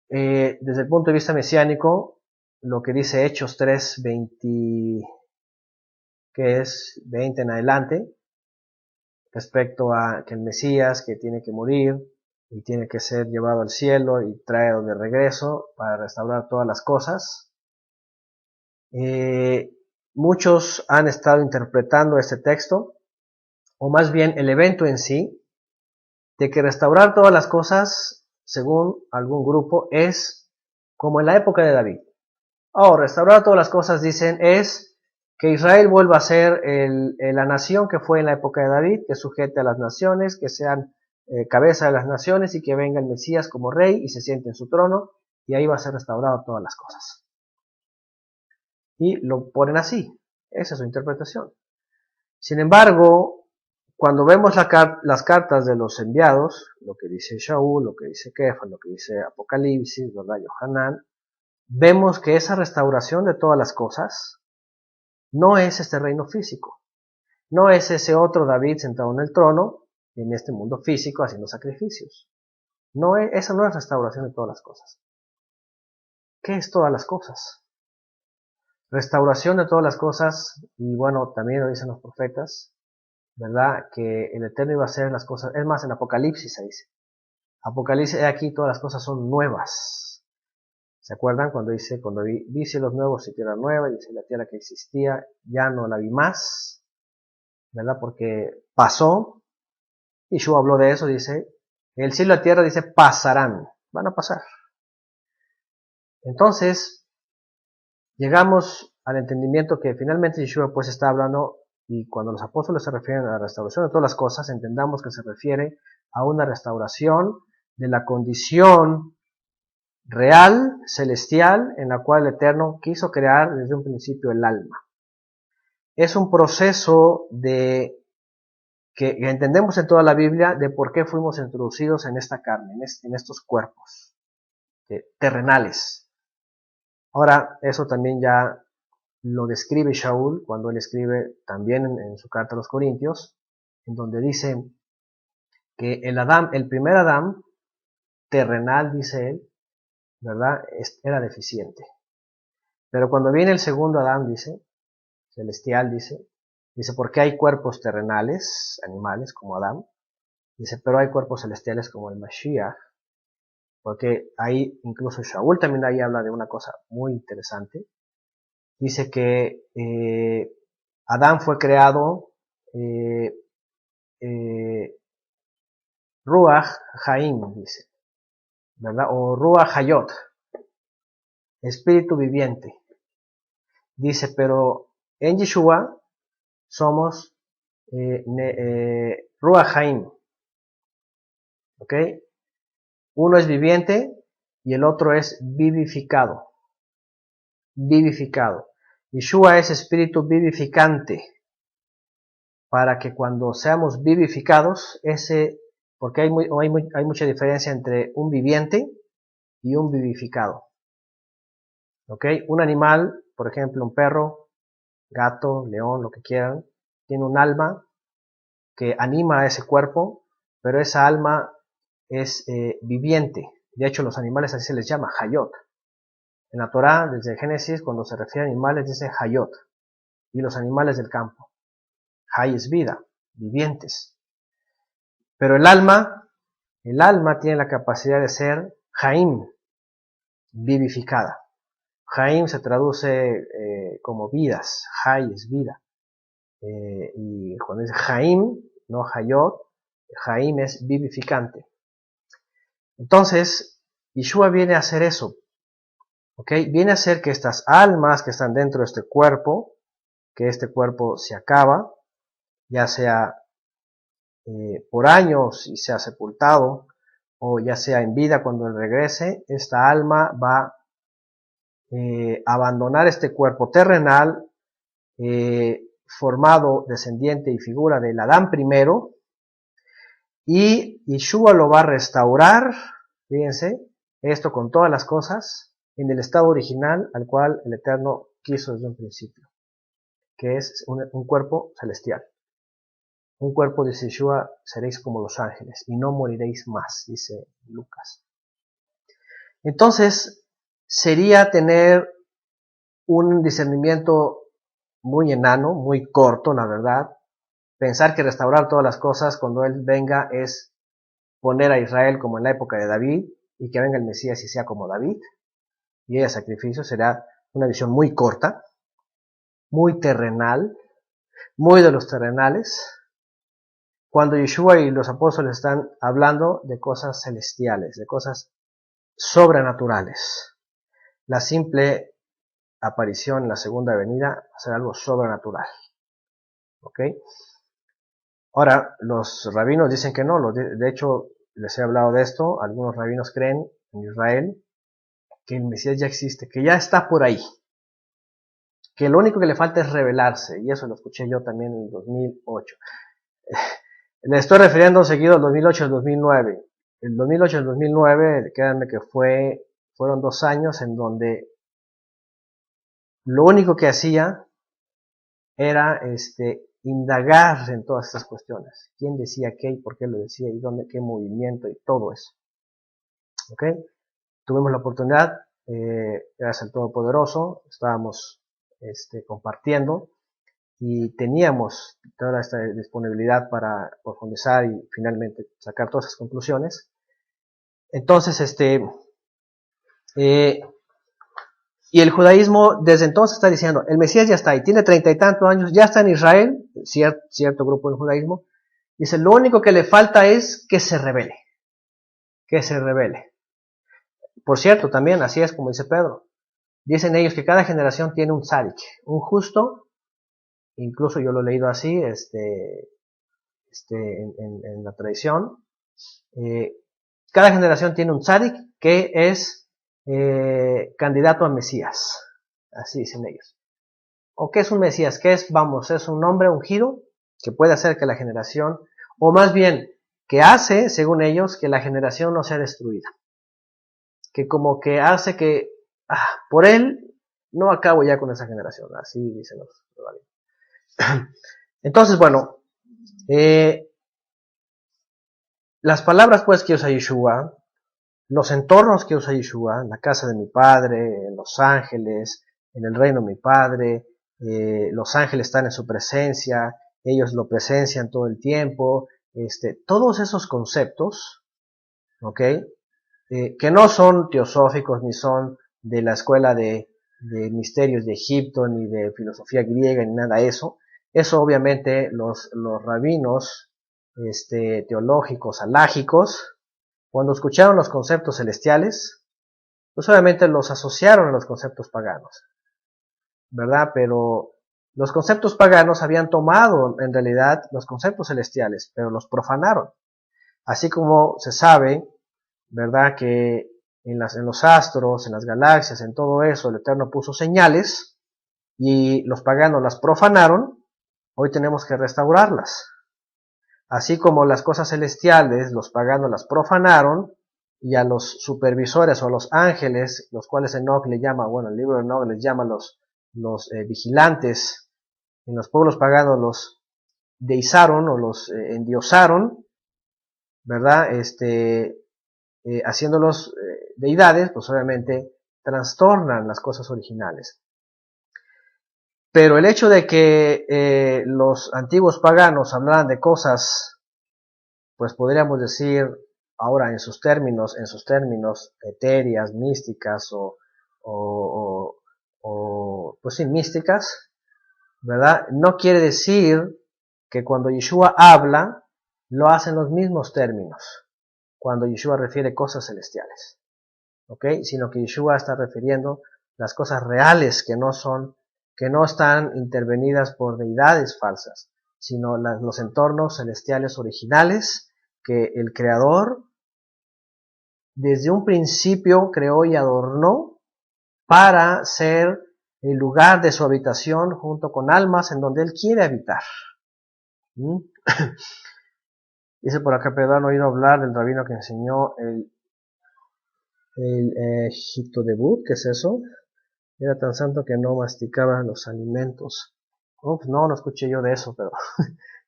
desde el punto de vista mesiánico, lo que dice Hechos 3, 20, que es 20 en adelante, respecto a que el Mesías, que tiene que morir y tiene que ser llevado al cielo y traído de regreso para restaurar todas las cosas. Muchos han estado interpretando este texto, o más bien el evento en sí, de que restaurar todas las cosas, según algún grupo, es como en la época de David. Restaurar todas las cosas, dicen, es que Israel vuelva a ser la nación que fue en la época de David, que sujete a las naciones, que sean cabeza de las naciones y que venga el Mesías como rey y se siente en su trono, y ahí va a ser restaurado todas las cosas. Y lo ponen así, esa es su interpretación. Sin embargo, cuando vemos las cartas de los enviados, lo que dice Shaul, lo que dice Kefa, lo que dice Apocalipsis, ¿verdad? Yohanan, vemos que esa restauración de todas las cosas no es este reino físico, no es ese otro David sentado en el trono, en este mundo físico haciendo sacrificios. Esa no es restauración de todas las cosas. ¿Qué es todas las cosas? Restauración de todas las cosas, y bueno, también lo dicen los profetas, ¿verdad? Que el Eterno iba a hacer las cosas, es más, en Apocalipsis se dice. Apocalipsis, aquí todas las cosas son nuevas. ¿Se acuerdan cuando dice, cuando vi cielos nuevos y tierra nueva, y dice la tierra que existía, ya no la vi más, ¿verdad? Porque pasó, y Yeshua habló de eso, dice, el cielo y la tierra, dice, pasarán, van a pasar. Entonces, llegamos al entendimiento que finalmente Yeshua pues está hablando, y cuando los apóstoles se refieren a la restauración de todas las cosas, entendamos que se refiere a una restauración de la condición real, celestial, en la cual el Eterno quiso crear desde un principio el alma. Es un proceso que entendemos en toda la Biblia de por qué fuimos introducidos en esta carne, en estos cuerpos terrenales. Ahora, eso también ya lo describe Shaul cuando él escribe también en su carta a los Corintios, en donde dice que el primer Adán terrenal, dice él, ¿verdad? Era deficiente. Pero cuando viene el segundo Adán, dice, celestial, dice, porque hay cuerpos terrenales, animales, como Adán, dice, pero hay cuerpos celestiales como el Mashiach, porque ahí, incluso Shaul también ahí habla de una cosa muy interesante. Dice que Adán fue creado Ruach Haim, dice, ¿verdad? O Ruach Hayot, espíritu viviente. Dice, pero en Yeshua somos Ruach Haim, ¿ok? Uno es viviente y el otro es vivificado. Vivificado. Yeshua es espíritu vivificante, para que cuando seamos vivificados, porque hay mucha diferencia entre un viviente y un vivificado. ¿Ok? Un animal, por ejemplo, un perro, gato, león, lo que quieran, tiene un alma que anima a ese cuerpo, pero esa alma es viviente. De hecho, los animales así se les llama, Hayot. En la Torá, desde Génesis, cuando se refiere a animales, dice Hayot. Y los animales del campo. Hay es vida, vivientes. Pero el alma tiene la capacidad de ser Jaim, vivificada. Jaim se traduce como vidas, Jai es vida. Y cuando dice Jaim, no Hayot, Jaim es vivificante. Entonces, Yeshua viene a hacer eso. ¿Ok? Viene a hacer que estas almas que están dentro de este cuerpo, que este cuerpo se acaba, ya sea por años y sea sepultado, o ya sea en vida cuando él regrese, esta alma va a abandonar este cuerpo terrenal, formado descendiente y figura del Adán primero, y Yeshua lo va a restaurar, fíjense, esto con todas las cosas, en el estado original al cual el Eterno quiso desde un principio, que es un cuerpo celestial. Un cuerpo, dice Yeshua, seréis como los ángeles y no moriréis más, dice Lucas. Entonces, sería tener un discernimiento muy enano, muy corto, la verdad. Pensar que restaurar todas las cosas cuando Él venga es poner a Israel como en la época de David y que venga el Mesías y sea como David y haya sacrificio, será una visión muy corta, muy terrenal, muy de los terrenales, cuando Yeshua y los apóstoles están hablando de cosas celestiales, de cosas sobrenaturales. La simple aparición en la segunda venida va a ser algo sobrenatural. ¿Ok? Ahora, los rabinos dicen que no, de hecho, les he hablado de esto, algunos rabinos creen en Israel que el Mesías ya existe, que ya está por ahí, que lo único que le falta es revelarse, y eso lo escuché yo también en el 2008. Le estoy refiriendo seguido al 2008 y al 2009. El 2008 y el 2009, créanme que fueron 2 años en donde lo único que hacía era indagar en todas estas cuestiones. ¿Quién decía qué y por qué lo decía y dónde, qué movimiento y todo eso? ¿Ok? Tuvimos la oportunidad, gracias al Todopoderoso, estábamos compartiendo y teníamos toda esta disponibilidad para profundizar y finalmente sacar todas esas conclusiones. Entonces, y el judaísmo desde entonces está diciendo, el Mesías ya está ahí, tiene 30 y tantos años, ya está en Israel, cierto grupo del judaísmo, dice, lo único que le falta es que se revele, que se revele. Por cierto, también, así es como dice Pedro, dicen ellos que cada generación tiene un tzadik, un justo, incluso yo lo he leído así, en la tradición, cada generación tiene un tzadik que es candidato a Mesías, así dicen ellos. ¿O qué es un Mesías? ¿Qué es? Vamos, es un hombre ungido que puede hacer que la generación, o más bien, que hace, según ellos, que la generación no sea destruida. Que como que hace que, por él, no acabo ya con esa generación, así dicen los rabinos. Entonces, bueno, las palabras pues que usa Yeshua, los entornos que usa Yeshua, en la casa de mi padre, en los ángeles, en el reino de mi padre, los ángeles están en su presencia, ellos lo presencian todo el tiempo, todos esos conceptos, ¿ok? Que no son teosóficos ni son de la escuela de misterios de Egipto ni de filosofía griega ni nada de eso. Eso obviamente los rabinos teológicos, alágicos, cuando escucharon los conceptos celestiales, pues obviamente los asociaron a los conceptos paganos, ¿verdad? Pero los conceptos paganos habían tomado en realidad los conceptos celestiales, pero los profanaron. Así como se sabe, ¿verdad? Que en los astros, en las galaxias, en todo eso, el Eterno puso señales y los paganos las profanaron, hoy tenemos que restaurarlas. Así como las cosas celestiales, los paganos las profanaron, y a los supervisores o a los ángeles, los cuales Enoch le llama, bueno, el libro de Enoch les llama los vigilantes, en los pueblos paganos los deizaron o los endiosaron, ¿verdad? Haciéndolos deidades, pues obviamente trastornan las cosas originales. Pero el hecho de que los antiguos paganos hablaran de cosas, pues podríamos decir ahora en sus términos etéreas, místicas pues sí, místicas, ¿verdad? No quiere decir que cuando Yeshua habla, lo hace en los mismos términos, cuando Yeshua refiere cosas celestiales, ¿ok? Sino que Yeshua está refiriendo las cosas reales que no están intervenidas por deidades falsas, sino los entornos celestiales originales que el Creador desde un principio creó y adornó para ser el lugar de su habitación junto con almas en donde Él quiere habitar. Dice por acá, Pedro, ¿han oído hablar del rabino que enseñó el Hitodebut? ¿Qué es eso? Era tan santo que no masticaba los alimentos. No escuché yo de eso, pero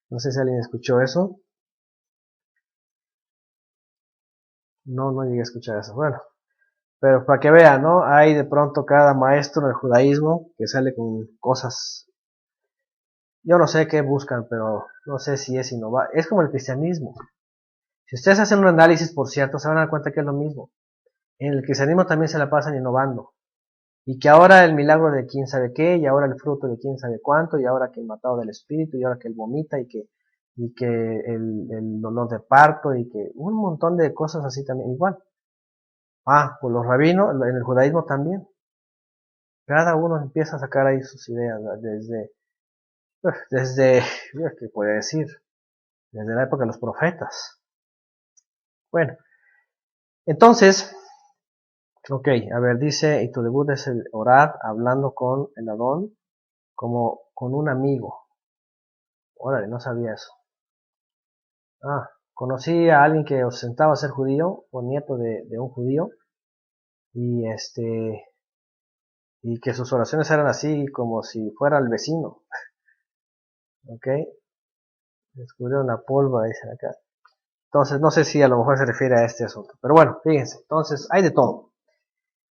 no sé si alguien escuchó eso. No llegué a escuchar eso. Bueno, pero para que vean, ¿no? Hay de pronto cada maestro del judaísmo que sale con cosas. Yo no sé qué buscan, pero no sé si es innovar. Es como el cristianismo. Si ustedes hacen un análisis, por cierto, se van a dar cuenta que es lo mismo. En el cristianismo también se la pasan innovando. Y que ahora el milagro de quién sabe qué, y ahora el fruto de quién sabe cuánto, y ahora que el matado del espíritu, y ahora que él vomita, y que el dolor de parto, y que un montón de cosas así también, igual. Pues los rabinos, en el judaísmo también. Cada uno empieza a sacar ahí sus ideas, ¿qué puede decir? Desde la época de los profetas. Bueno, entonces, ok, a ver, dice, y tu debut es el orar hablando con el Adón como con un amigo. Órale, no sabía eso. Conocí a alguien que ostentaba ser judío, o nieto de un judío, y y que sus oraciones eran así como si fuera el vecino. Ok, descubrieron la pólvora, dicen acá. Entonces, no sé si a lo mejor se refiere a este asunto. Pero bueno, fíjense, entonces hay de todo.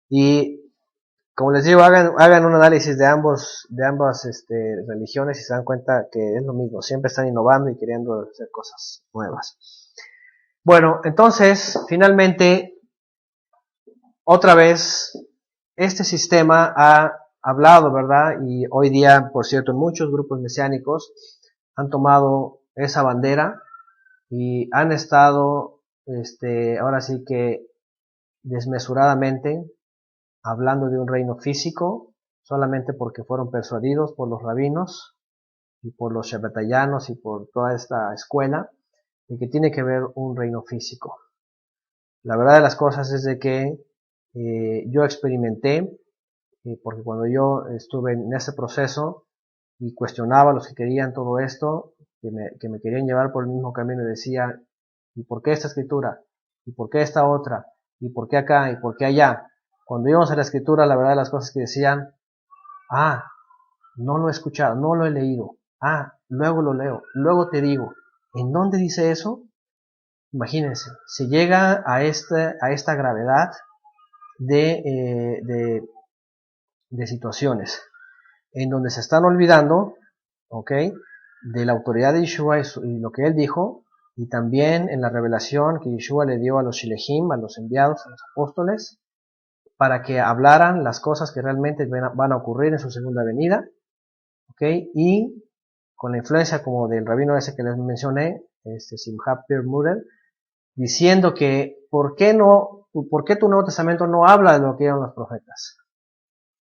Y Como les digo, hagan un análisis de ambas religiones y se dan cuenta que es lo mismo, siempre están innovando y queriendo hacer cosas nuevas. Bueno, entonces, finalmente, otra vez, este sistema ha hablado, ¿verdad? Y hoy día, por cierto, muchos grupos mesiánicos han tomado esa bandera y han estado, ahora sí que desmesuradamente hablando de un reino físico, solamente porque fueron persuadidos por los rabinos y por los shabbatayanos y por toda esta escuela, de que tiene que haber un reino físico. La verdad de las cosas es de que yo experimenté, porque cuando yo estuve en ese proceso y cuestionaba a los que querían todo esto, que me querían llevar por el mismo camino y decía, ¿y por qué esta escritura? ¿Y por qué esta otra? ¿Y por qué acá? ¿Y por qué allá? Cuando íbamos a la escritura, la verdad de las cosas que decían, no lo he escuchado, no lo he leído, luego lo leo, luego te digo, ¿en dónde dice eso? Imagínense, se llega a esta gravedad de situaciones en donde se están olvidando, ¿ok?, de la autoridad de Yeshua y lo que él dijo, y también en la revelación que Yeshua le dio a los Shilejim, a los enviados, a los apóstoles, para que hablaran las cosas que realmente van a ocurrir en su segunda venida, ¿ok? Y con la influencia como del rabino ese que les mencioné, Simchat Perlmutter, diciendo que ¿por qué tu Nuevo Testamento no habla de lo que eran los profetas?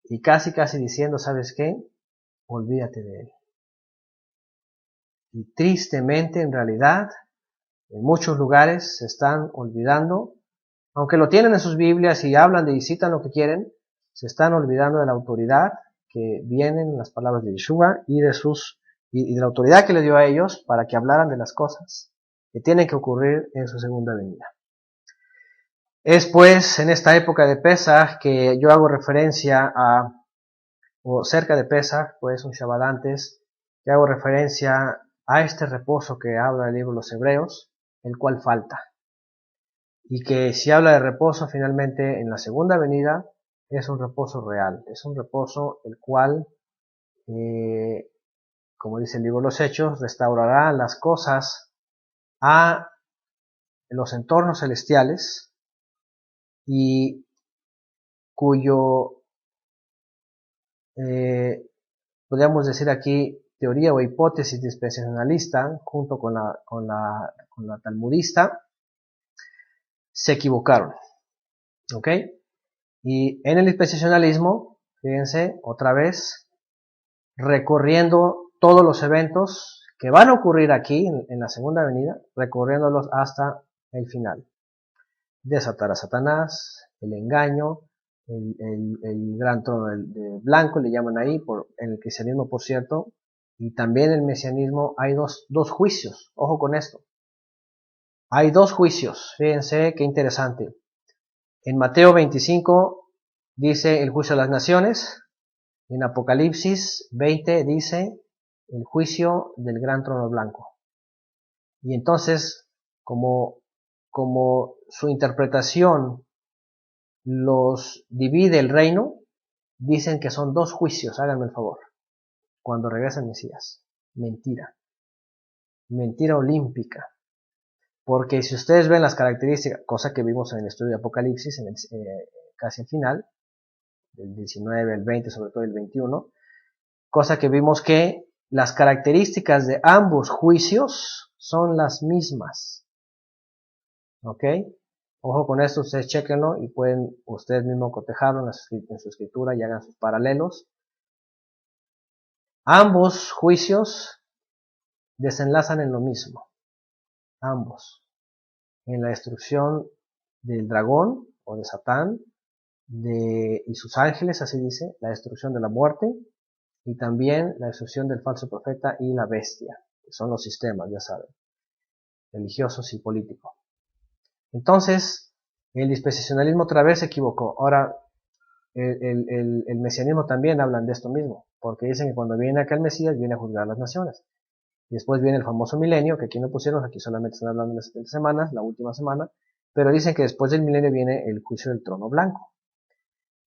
Y casi diciendo, ¿sabes qué? Olvídate de él. Y tristemente, en realidad, en muchos lugares se están olvidando, aunque lo tienen en sus Biblias y hablan y citan lo que quieren, se están olvidando de la autoridad que vienen en las palabras de Yeshua y de la autoridad que le dio a ellos para que hablaran de las cosas que tienen que ocurrir en su segunda venida. Es pues en esta época de Pesaj que yo hago referencia o cerca de Pesaj, pues un Shabbat antes, que hago referencia a este reposo que habla el libro de los Hebreos, el cual falta. Y que si habla de reposo finalmente en la segunda venida, es un reposo real, es un reposo el cual, como dice el libro de los Hechos, restaurará las cosas a los entornos celestiales y cuyo, podríamos decir aquí, teoría o hipótesis dispensacionalista, junto con la talmudista, se equivocaron. ¿Ok? Y en el dispensacionalismo, fíjense, otra vez, recorriendo todos los eventos que van a ocurrir aquí en la segunda venida, recorriéndolos hasta el final. Desatar a Satanás, el engaño, el gran trono de blanco, le llaman ahí, en el cristianismo, por cierto, y también en el mesianismo hay dos juicios, ojo con esto. Hay dos juicios, fíjense qué interesante. En Mateo 25 dice el juicio de las naciones, en Apocalipsis 20 dice el juicio del gran trono blanco. Y entonces, como su interpretación los divide el reino, dicen que son dos juicios, háganme el favor, cuando regresa el Mesías. Mentira. Mentira olímpica. Porque si ustedes ven las características, cosa que vimos en el estudio de Apocalipsis, casi al final, del 19, el 20, sobre todo el 21, cosa que vimos que las características de ambos juicios son las mismas. ¿Ok? Ojo con esto, ustedes chequenlo y pueden ustedes mismos cotejarlo en su escritura y hagan sus paralelos. Ambos juicios desenlazan en lo mismo. Ambos. En la destrucción del dragón o de Satán y sus ángeles, así dice, la destrucción de la muerte y también la destrucción del falso profeta y la bestia, que son los sistemas, ya saben, religiosos y políticos. Entonces, el dispensacionalismo otra vez se equivocó. Ahora, el mesianismo también hablan de esto mismo, porque dicen que cuando viene acá el Mesías, viene a juzgar las naciones. Y después viene el famoso milenio, que aquí no pusieron, aquí solamente están hablando de las 70 semanas, la última semana, pero dicen que después del milenio viene el juicio del trono blanco.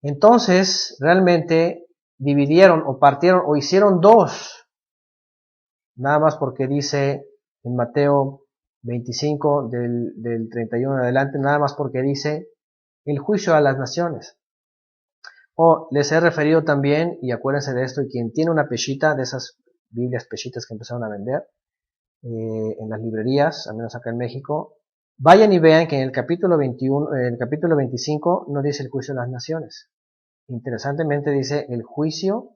Entonces, realmente dividieron o partieron o hicieron dos, nada más porque dice en Mateo 25 del 31 en adelante, nada más porque dice el juicio a las naciones. O les he referido también, y acuérdense de esto, y quien tiene una pechita, de esas Biblias pechitas que empezaron a vender en las librerías, al menos acá en México, vayan y vean que en el capítulo 21, en el capítulo 25 no dice el juicio de las naciones. Interesantemente dice el juicio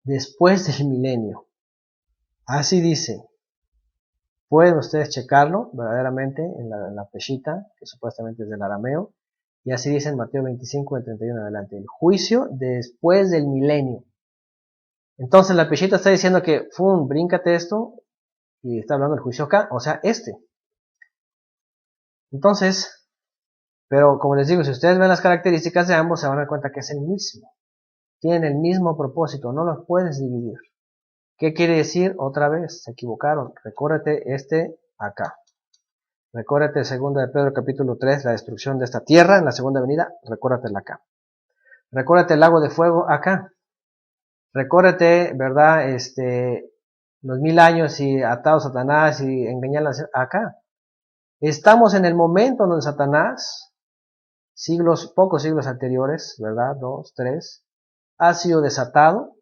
después del milenio. Así dice. Pueden ustedes checarlo verdaderamente en la peshita, que supuestamente es del arameo, y así dice en Mateo 25, del 31 en adelante, el juicio después del milenio. Entonces la peshita está diciendo que, bríncate esto, y está hablando del juicio acá, o sea, este. Entonces, pero como les digo, si ustedes ven las características de ambos, se van a dar cuenta que es el mismo. Tienen el mismo propósito, no los puedes dividir. ¿Qué quiere decir? Otra vez, se equivocaron. Recórrete este acá. Recórrete 2 de Pedro capítulo 3, la destrucción de esta tierra en la segunda venida, recórratela acá. Recórrete el lago de fuego acá. Recórrete, ¿verdad? Los 1000 años y atado a Satanás y engañar acá. Estamos en el momento donde Satanás, pocos siglos anteriores, ¿verdad? 2, 3, ha sido desatado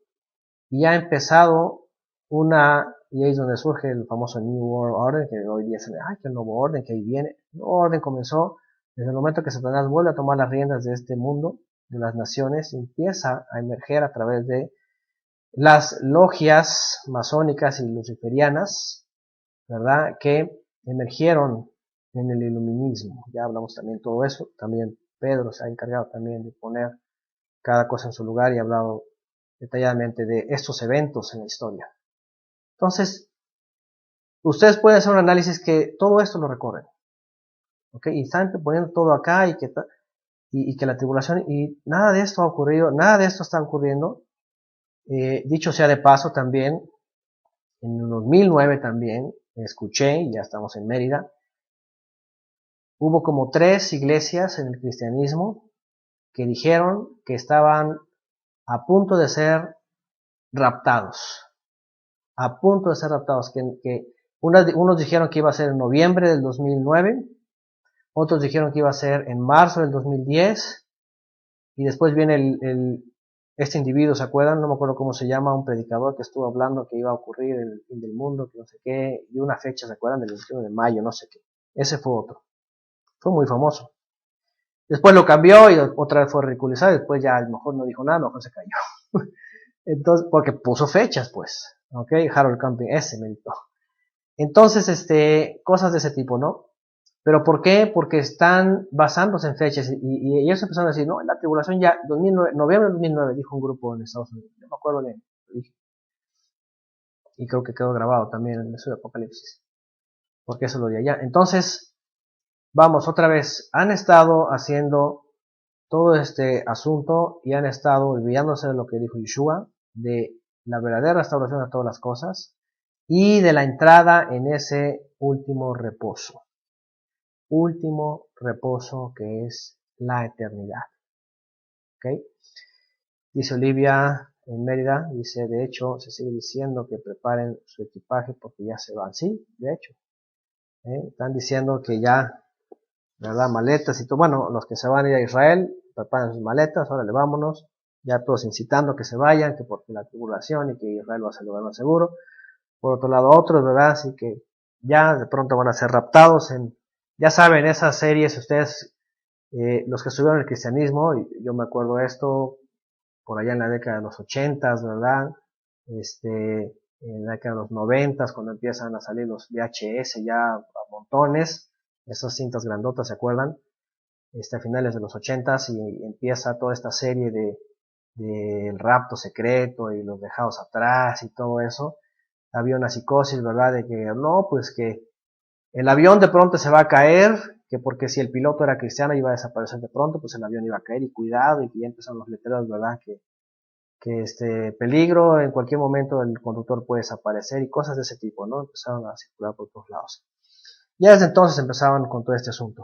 y ha empezado y ahí es donde surge el famoso New World Order, que hoy día se le que el nuevo orden, que ahí viene. El nuevo orden comenzó desde el momento que Satanás vuelve a tomar las riendas de este mundo, de las naciones, y empieza a emerger a través de las logias masónicas y luciferianas, ¿verdad? Que emergieron en el iluminismo. Ya hablamos también de todo eso. También Pedro se ha encargado también de poner cada cosa en su lugar y ha hablado detalladamente de estos eventos en la historia. Entonces, ustedes pueden hacer un análisis que todo esto lo recorren. ¿Ok? Y están poniendo todo acá y que la tribulación, y nada de esto ha ocurrido, nada de esto está ocurriendo. Dicho sea de paso también, en el 2009 también, escuché, y ya estamos en Mérida, hubo como 3 iglesias en el cristianismo que dijeron que estaban a punto de ser raptados. A punto de ser raptados. Unos dijeron que iba a ser en noviembre del 2009, otros dijeron que iba a ser en marzo del 2010, y después viene este individuo, ¿se acuerdan? No me acuerdo cómo se llama, un predicador que estuvo hablando que iba a ocurrir el fin del mundo, que no sé qué, y una fecha, ¿se acuerdan? Del 21 de mayo, no sé qué. Ese fue otro. Fue muy famoso. Después lo cambió y otra vez fue ridiculizado, y después ya a lo mejor no dijo nada, a lo mejor se cayó. Entonces, porque puso fechas, pues. ¿Ok? Harold Camping, ese me dijo. Entonces, cosas de ese tipo, ¿no? ¿Pero por qué? Porque están basándose en fechas y ellos empezaron a decir, no, en la tribulación ya, 2009, noviembre de 2009, dijo un grupo en Estados Unidos, no me acuerdo bien, lo dije. Y creo que quedó grabado también en el Apocalipsis, porque eso lo di allá. Entonces, vamos, otra vez, han estado haciendo todo este asunto y han estado olvidándose de lo que dijo Yeshua, de la verdadera restauración de todas las cosas y de la entrada en ese último reposo que es la eternidad. ¿Ok? Dice Olivia en Mérida, dice, de hecho, se sigue diciendo que preparen su equipaje porque ya se van. Sí, de hecho. Están diciendo que ya, ¿verdad? Maletas y todo. Bueno, los que se van a ir a Israel, preparen sus maletas, órale, vámonos. Ya todos incitando que se vayan, que porque la tribulación y que Israel va a ser lugar más seguro. Por otro lado, otros, ¿verdad? Así que ya de pronto van a ser raptados ya saben, esas series, ustedes, los que estuvieron en el cristianismo, y yo me acuerdo esto, por allá en la década de los 80s, ¿verdad? En la década de los 90s, cuando empiezan a salir los VHS ya a montones, esas cintas grandotas, ¿se acuerdan? A finales de los 80s y empieza toda esta serie del rapto secreto y los dejados atrás y todo eso. Había una psicosis, ¿verdad? De que no, pues que el avión de pronto se va a caer, que porque si el piloto era cristiano iba a desaparecer de pronto, pues el avión iba a caer y cuidado, y que ya empezaron los letreros, ¿verdad? Que peligro, en cualquier momento el conductor puede desaparecer y cosas de ese tipo, ¿no? Empezaron a circular por todos lados. Ya desde entonces empezaban con todo este asunto.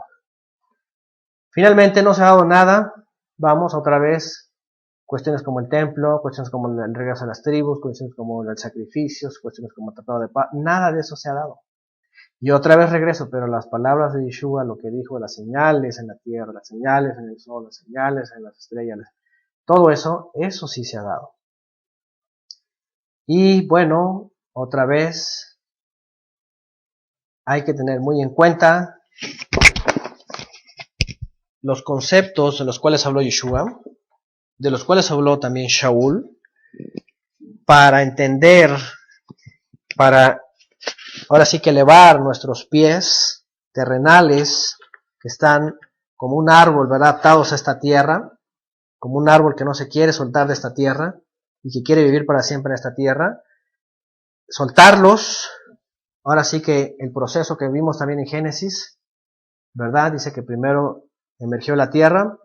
Finalmente no se ha dado nada vamos otra vez, cuestiones como el templo, cuestiones como el regreso a las tribus, cuestiones como el sacrificios, cuestiones como el tratado de paz, nada de eso se ha dado. Y otra vez regreso, pero las palabras de Yeshua, lo que dijo, las señales en la tierra, las señales en el sol, las señales en las estrellas, todo eso sí se ha dado. Y bueno, otra vez, hay que tener muy en cuenta los conceptos de los cuales habló Yeshua, de los cuales habló también Shaul, para entender, para ahora sí que elevar nuestros pies terrenales, que están como un árbol, ¿verdad?, atados a esta tierra, como un árbol que no se quiere soltar de esta tierra y que quiere vivir para siempre en esta tierra, soltarlos. Ahora sí que el proceso que vimos también en Génesis, ¿verdad?, dice que primero emergió la tierra,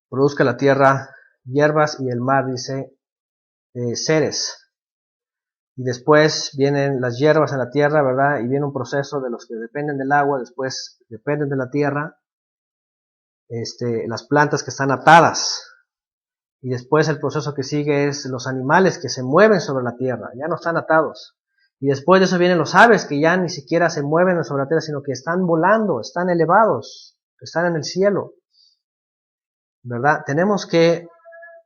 produzca la tierra hierbas y el mar, dice, seres. Y después vienen las hierbas en la tierra, ¿verdad? Y viene un proceso de los que dependen del agua, después dependen de la tierra, las plantas que están atadas. Y después el proceso que sigue es los animales que se mueven sobre la tierra, ya no están atados. Y después de eso vienen los aves que ya ni siquiera se mueven sobre la tierra, sino que están volando, están elevados, están en el cielo, ¿verdad? Tenemos que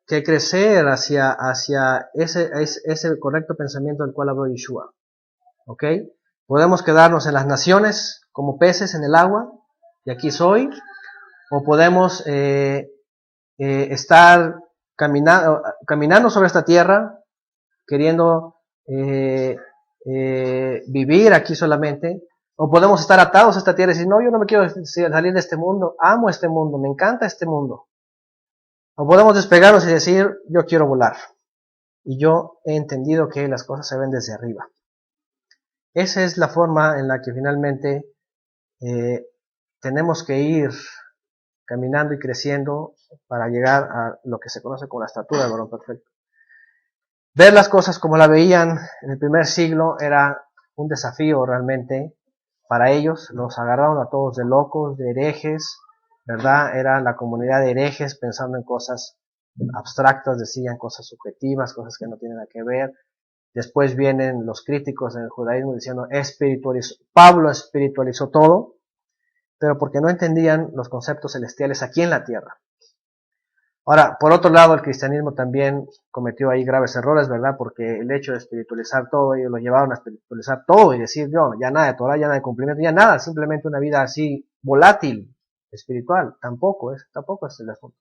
crecer hacia ese correcto pensamiento del cual habló Yeshua. ¿Ok? Podemos quedarnos en las naciones como peces en el agua, y aquí soy, o podemos estar caminando sobre esta tierra, queriendo vivir aquí solamente, o podemos estar atados a esta tierra y decir, no, yo no me quiero salir de este mundo, amo este mundo, me encanta este mundo. O podemos despegarnos y decir, yo quiero volar. Y yo he entendido que las cosas se ven desde arriba. Esa es la forma en la que finalmente tenemos que ir caminando y creciendo para llegar a lo que se conoce como la estatura del varón perfecto. Ver las cosas como la veían en el primer siglo era un desafío realmente para ellos. Los agarraron a todos de locos, de herejes, ¿verdad? Era la comunidad de herejes pensando en cosas abstractas, decían cosas subjetivas, cosas que no tienen nada que ver. Después vienen los críticos en el judaísmo diciendo Pablo espiritualizó todo, pero porque no entendían los conceptos celestiales aquí en la tierra. Ahora, por otro lado, el cristianismo también cometió ahí graves errores, ¿verdad? Porque el hecho de espiritualizar todo, ellos lo llevaron a espiritualizar todo y decir, yo, ya nada de Torah, ya nada de cumplimiento, ya nada, simplemente una vida así volátil, espiritual. Tampoco es el asunto.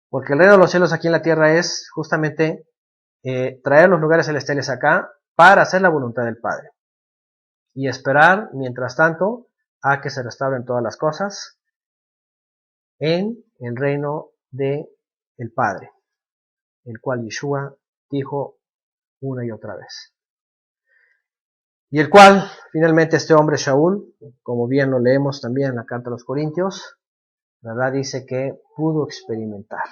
Porque el reino de los cielos aquí en la tierra es justamente traer los lugares celestiales acá para hacer la voluntad del Padre. Y esperar, mientras tanto, a que se restauren todas las cosas en el reino de el Padre, el cual Yeshua dijo una y otra vez. Y el cual, finalmente, este hombre Shaul, como bien lo leemos también en la carta a los Corintios, ¿verdad?, dice que pudo experimentar.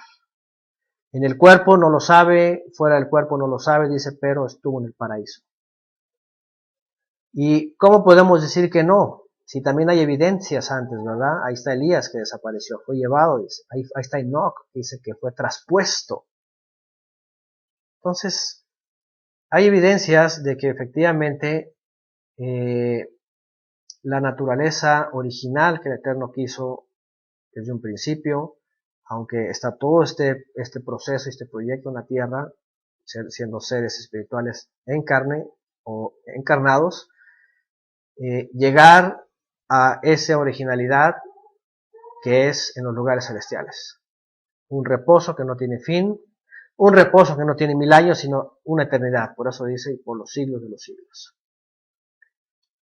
En el cuerpo no lo sabe, fuera del cuerpo no lo sabe, dice, pero estuvo en el paraíso. ¿Y cómo podemos decir que no? Si también hay evidencias antes, ¿verdad? Ahí está Elías que desapareció, fue llevado, dice. Ahí está Enoch, dice que fue traspuesto. Entonces, hay evidencias de que efectivamente la naturaleza original que el Eterno quiso desde un principio, aunque está todo este proceso, este proyecto en la tierra, siendo seres espirituales en carne o encarnados, llegar a esa originalidad que es en los lugares celestiales. Un reposo que no tiene fin, un reposo que no tiene 1000 años, sino una eternidad. Por eso dice, por los siglos de los siglos.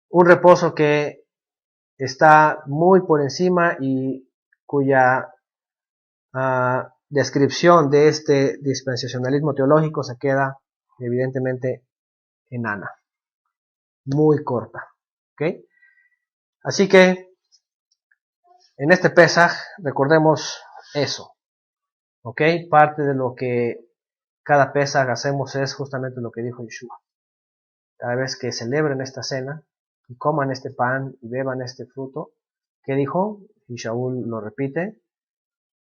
Un reposo que está muy por encima y cuya descripción de este dispensacionalismo teológico se queda evidentemente enana, muy corta. ¿Okay? Así que en este Pesaj recordemos eso. ¿Ok? Parte de lo que cada Pesaj hacemos es justamente lo que dijo Yeshua. Cada vez que celebren esta cena y coman este pan y beban este fruto, ¿qué dijo? Y Shaul lo repite,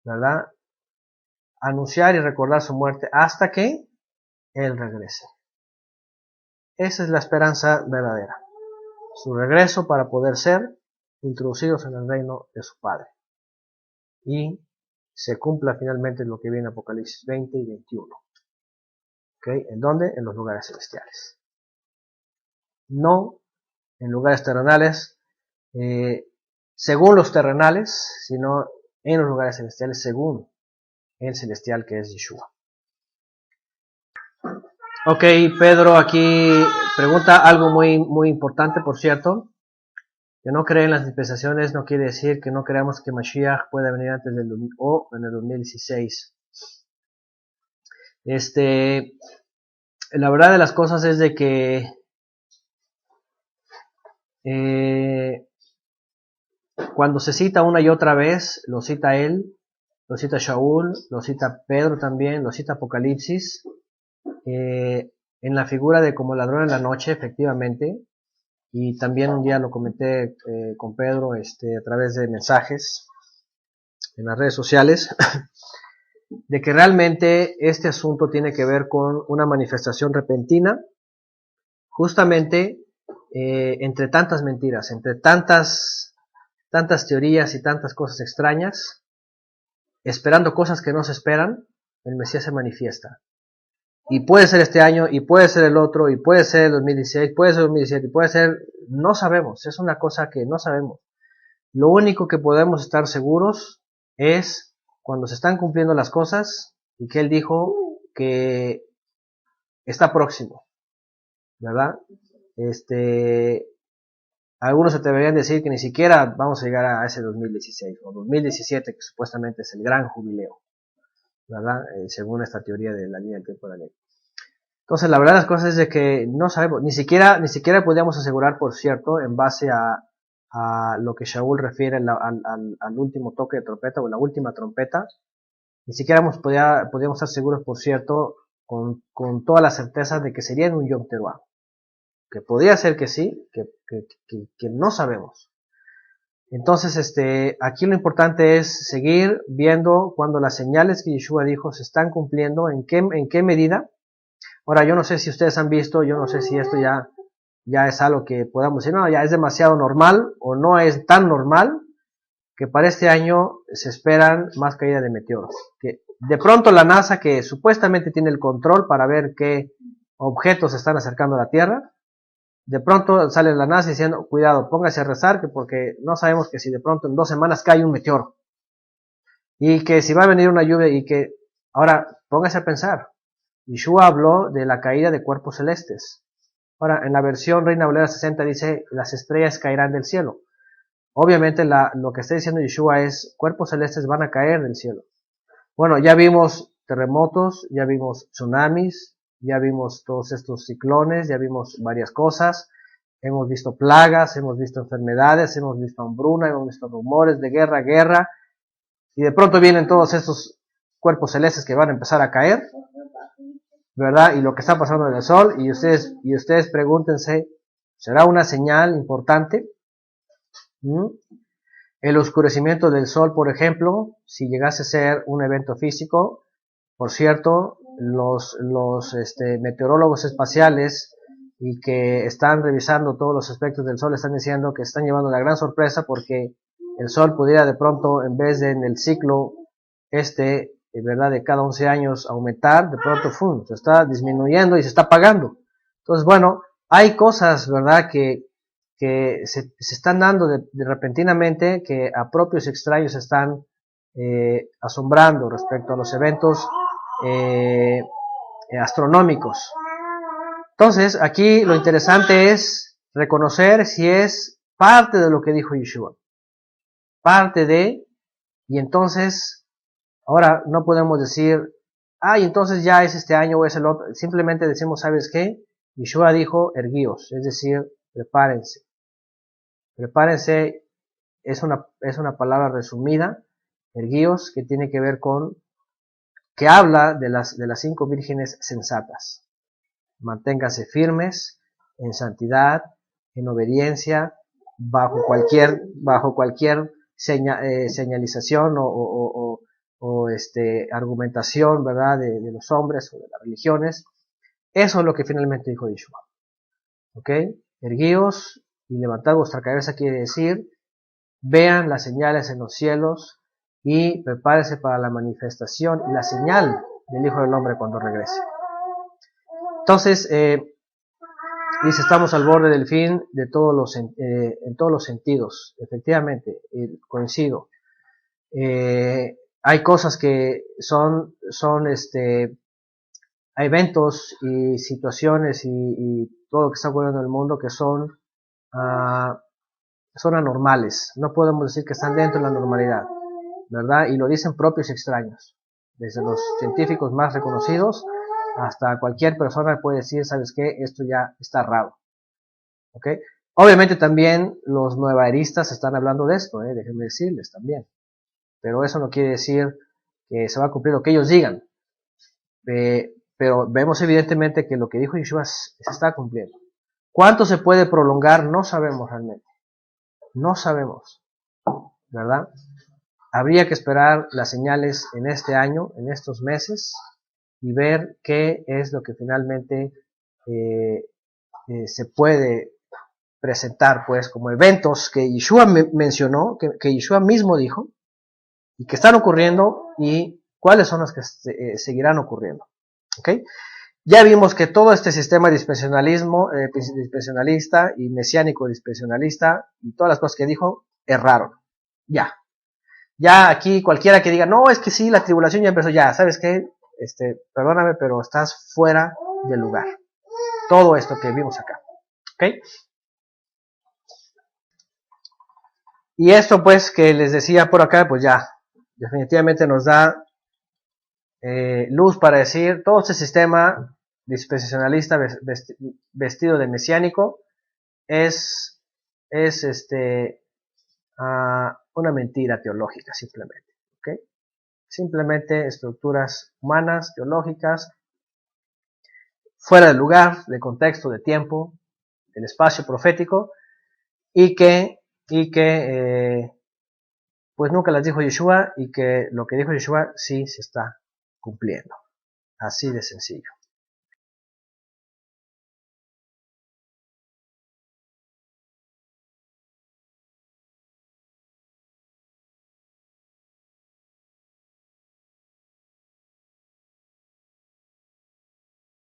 ¿verdad? anunciar y recordar su muerte hasta que Él regrese. Esa es la esperanza verdadera. Su regreso para poder ser introducidos en el reino de su Padre. Y se cumpla finalmente lo que viene en Apocalipsis 20 y 21. ¿Okay? ¿En dónde? En los lugares celestiales. No en lugares terrenales, según los terrenales, sino en los lugares celestiales según el celestial que es Yeshua. Ok, Pedro aquí pregunta algo muy importante, por cierto. Que no cree en las dispensaciones no quiere decir que no creamos que Mashiach pueda venir antes del o en el 2016. La verdad de las cosas es de que cuando se cita una y otra vez, lo cita él, lo cita Shaul, lo cita Pedro también, lo cita Apocalipsis, en la figura de como ladrón en la noche, efectivamente, y también un día lo comenté con Pedro a través de mensajes en las redes sociales, de que realmente este asunto tiene que ver con una manifestación repentina, justamente entre tantas mentiras, entre tantas teorías y tantas cosas extrañas, esperando cosas que no se esperan, el Mesías se manifiesta. Y puede ser este año, y puede ser el otro, y puede ser el 2016, puede ser el 2017, y puede ser, no sabemos, es una cosa que no sabemos. Lo único que podemos estar seguros es cuando se están cumpliendo las cosas, y que Él dijo que está próximo, ¿verdad? Algunos se atreverían a decir que ni siquiera vamos a llegar a ese 2016 o 2017, que supuestamente es el gran jubileo, ¿verdad? Según esta teoría de la línea del tiempo de la ley. Entonces, la verdad de las cosas es de que no sabemos, ni siquiera podíamos asegurar, por cierto, en base a lo que Shaul refiere al último toque de trompeta o la última trompeta, ni siquiera podíamos estar seguros, por cierto, con toda la certeza de que sería en un Yom Teruah. Que podría ser que sí, que no sabemos. Entonces, aquí lo importante es seguir viendo cuando las señales que Yeshua dijo se están cumpliendo, en qué medida. Ahora, yo no sé si ustedes han visto, yo no sé si esto ya es algo que podamos decir, no, ya es demasiado normal o no es tan normal, que para este año se esperan más caída de meteoros. Que de pronto la NASA, que supuestamente tiene el control para ver qué objetos se están acercando a la Tierra, de pronto sale la NASA diciendo, cuidado, póngase a rezar, que porque no sabemos que si de pronto en 2 semanas cae un meteoro. Y que si va a venir una lluvia y que, ahora, póngase a pensar. Yeshua habló de la caída de cuerpos celestes. Ahora, en la versión Reina Valera 60 dice, las estrellas caerán del cielo. Obviamente lo que está diciendo Yeshua es, cuerpos celestes van a caer del cielo. Bueno, ya vimos terremotos, ya vimos tsunamis, ya vimos todos estos ciclones, ya vimos varias cosas, hemos visto plagas, hemos visto enfermedades, hemos visto hambruna, hemos visto rumores de guerra, y de pronto vienen todos estos cuerpos celestes que van a empezar a caer, ¿verdad? Y lo que está pasando en el sol, y ustedes pregúntense, ¿será una señal importante? El oscurecimiento del sol, por ejemplo, si llegase a ser un evento físico, por cierto, los meteorólogos espaciales y que están revisando todos los aspectos del sol están diciendo que están llevando una gran sorpresa porque el sol pudiera de pronto, en vez de en el ciclo ¿verdad?, de cada 11 años aumentar, de pronto se está disminuyendo y se está apagando. Entonces, bueno, hay cosas, ¿verdad?, que se están dando de repentinamente, que a propios extraños están asombrando respecto a los eventos astronómicos. Entonces, aquí lo interesante es reconocer si es parte de lo que dijo Yeshua. Parte de, y entonces, ahora no podemos decir, y entonces ya es este año o es el otro. Simplemente decimos, ¿sabes qué? Yeshua dijo, erguíos, es decir, prepárense. Prepárense, es una palabra resumida, erguíos, que tiene que ver con, que habla de las 5 vírgenes sensatas. Manténganse firmes en santidad, en obediencia, bajo cualquier señalización o argumentación, ¿verdad?, de los hombres o de las religiones. Eso es lo que finalmente dijo Yeshua. ¿Ok? Erguíos y levantad vuestra cabeza quiere decir, vean las señales en los cielos y prepárese para la manifestación y la señal del Hijo del Hombre cuando regrese. Entonces, dice, estamos al borde del fin de en todos los sentidos. Efectivamente, coincido. Hay cosas que hay eventos y situaciones y todo lo que está ocurriendo en el mundo que son anormales. No podemos decir que están dentro de la normalidad, ¿verdad? Y lo dicen propios y extraños. Desde los científicos más reconocidos hasta cualquier persona puede decir, ¿sabes qué? Esto ya está raro. ¿Ok? Obviamente también los nuevaeristas están hablando de esto, déjenme decirles también. Pero eso no quiere decir que se va a cumplir lo que ellos digan. Pero vemos evidentemente que lo que dijo Yeshua se está cumpliendo. ¿Cuánto se puede prolongar? No sabemos realmente. No sabemos, ¿verdad? Habría que esperar las señales en este año, en estos meses, y ver qué es lo que finalmente se puede presentar, pues, como eventos que Yeshua mencionó, que Yeshua mismo dijo, y que están ocurriendo, y cuáles son los que seguirán ocurriendo. ¿Ok? Ya vimos que todo este sistema dispensionalista y mesiánico dispensionalista y todas las cosas que dijo erraron. Ya aquí cualquiera que diga, no, es que sí, la tribulación ya empezó, ya, ¿sabes qué? Perdóname, pero estás fuera del lugar. Todo esto que vimos acá. ¿Ok? Y esto pues que les decía por acá, pues ya, definitivamente nos da luz para decir, todo este sistema dispensacionalista vestido de mesiánico es una mentira teológica simplemente. ¿Okay? Simplemente estructuras humanas, teológicas, fuera del lugar, de contexto, de tiempo, del espacio profético, y que pues nunca las dijo Yeshua, y que lo que dijo Yeshua sí se está cumpliendo. Así de sencillo.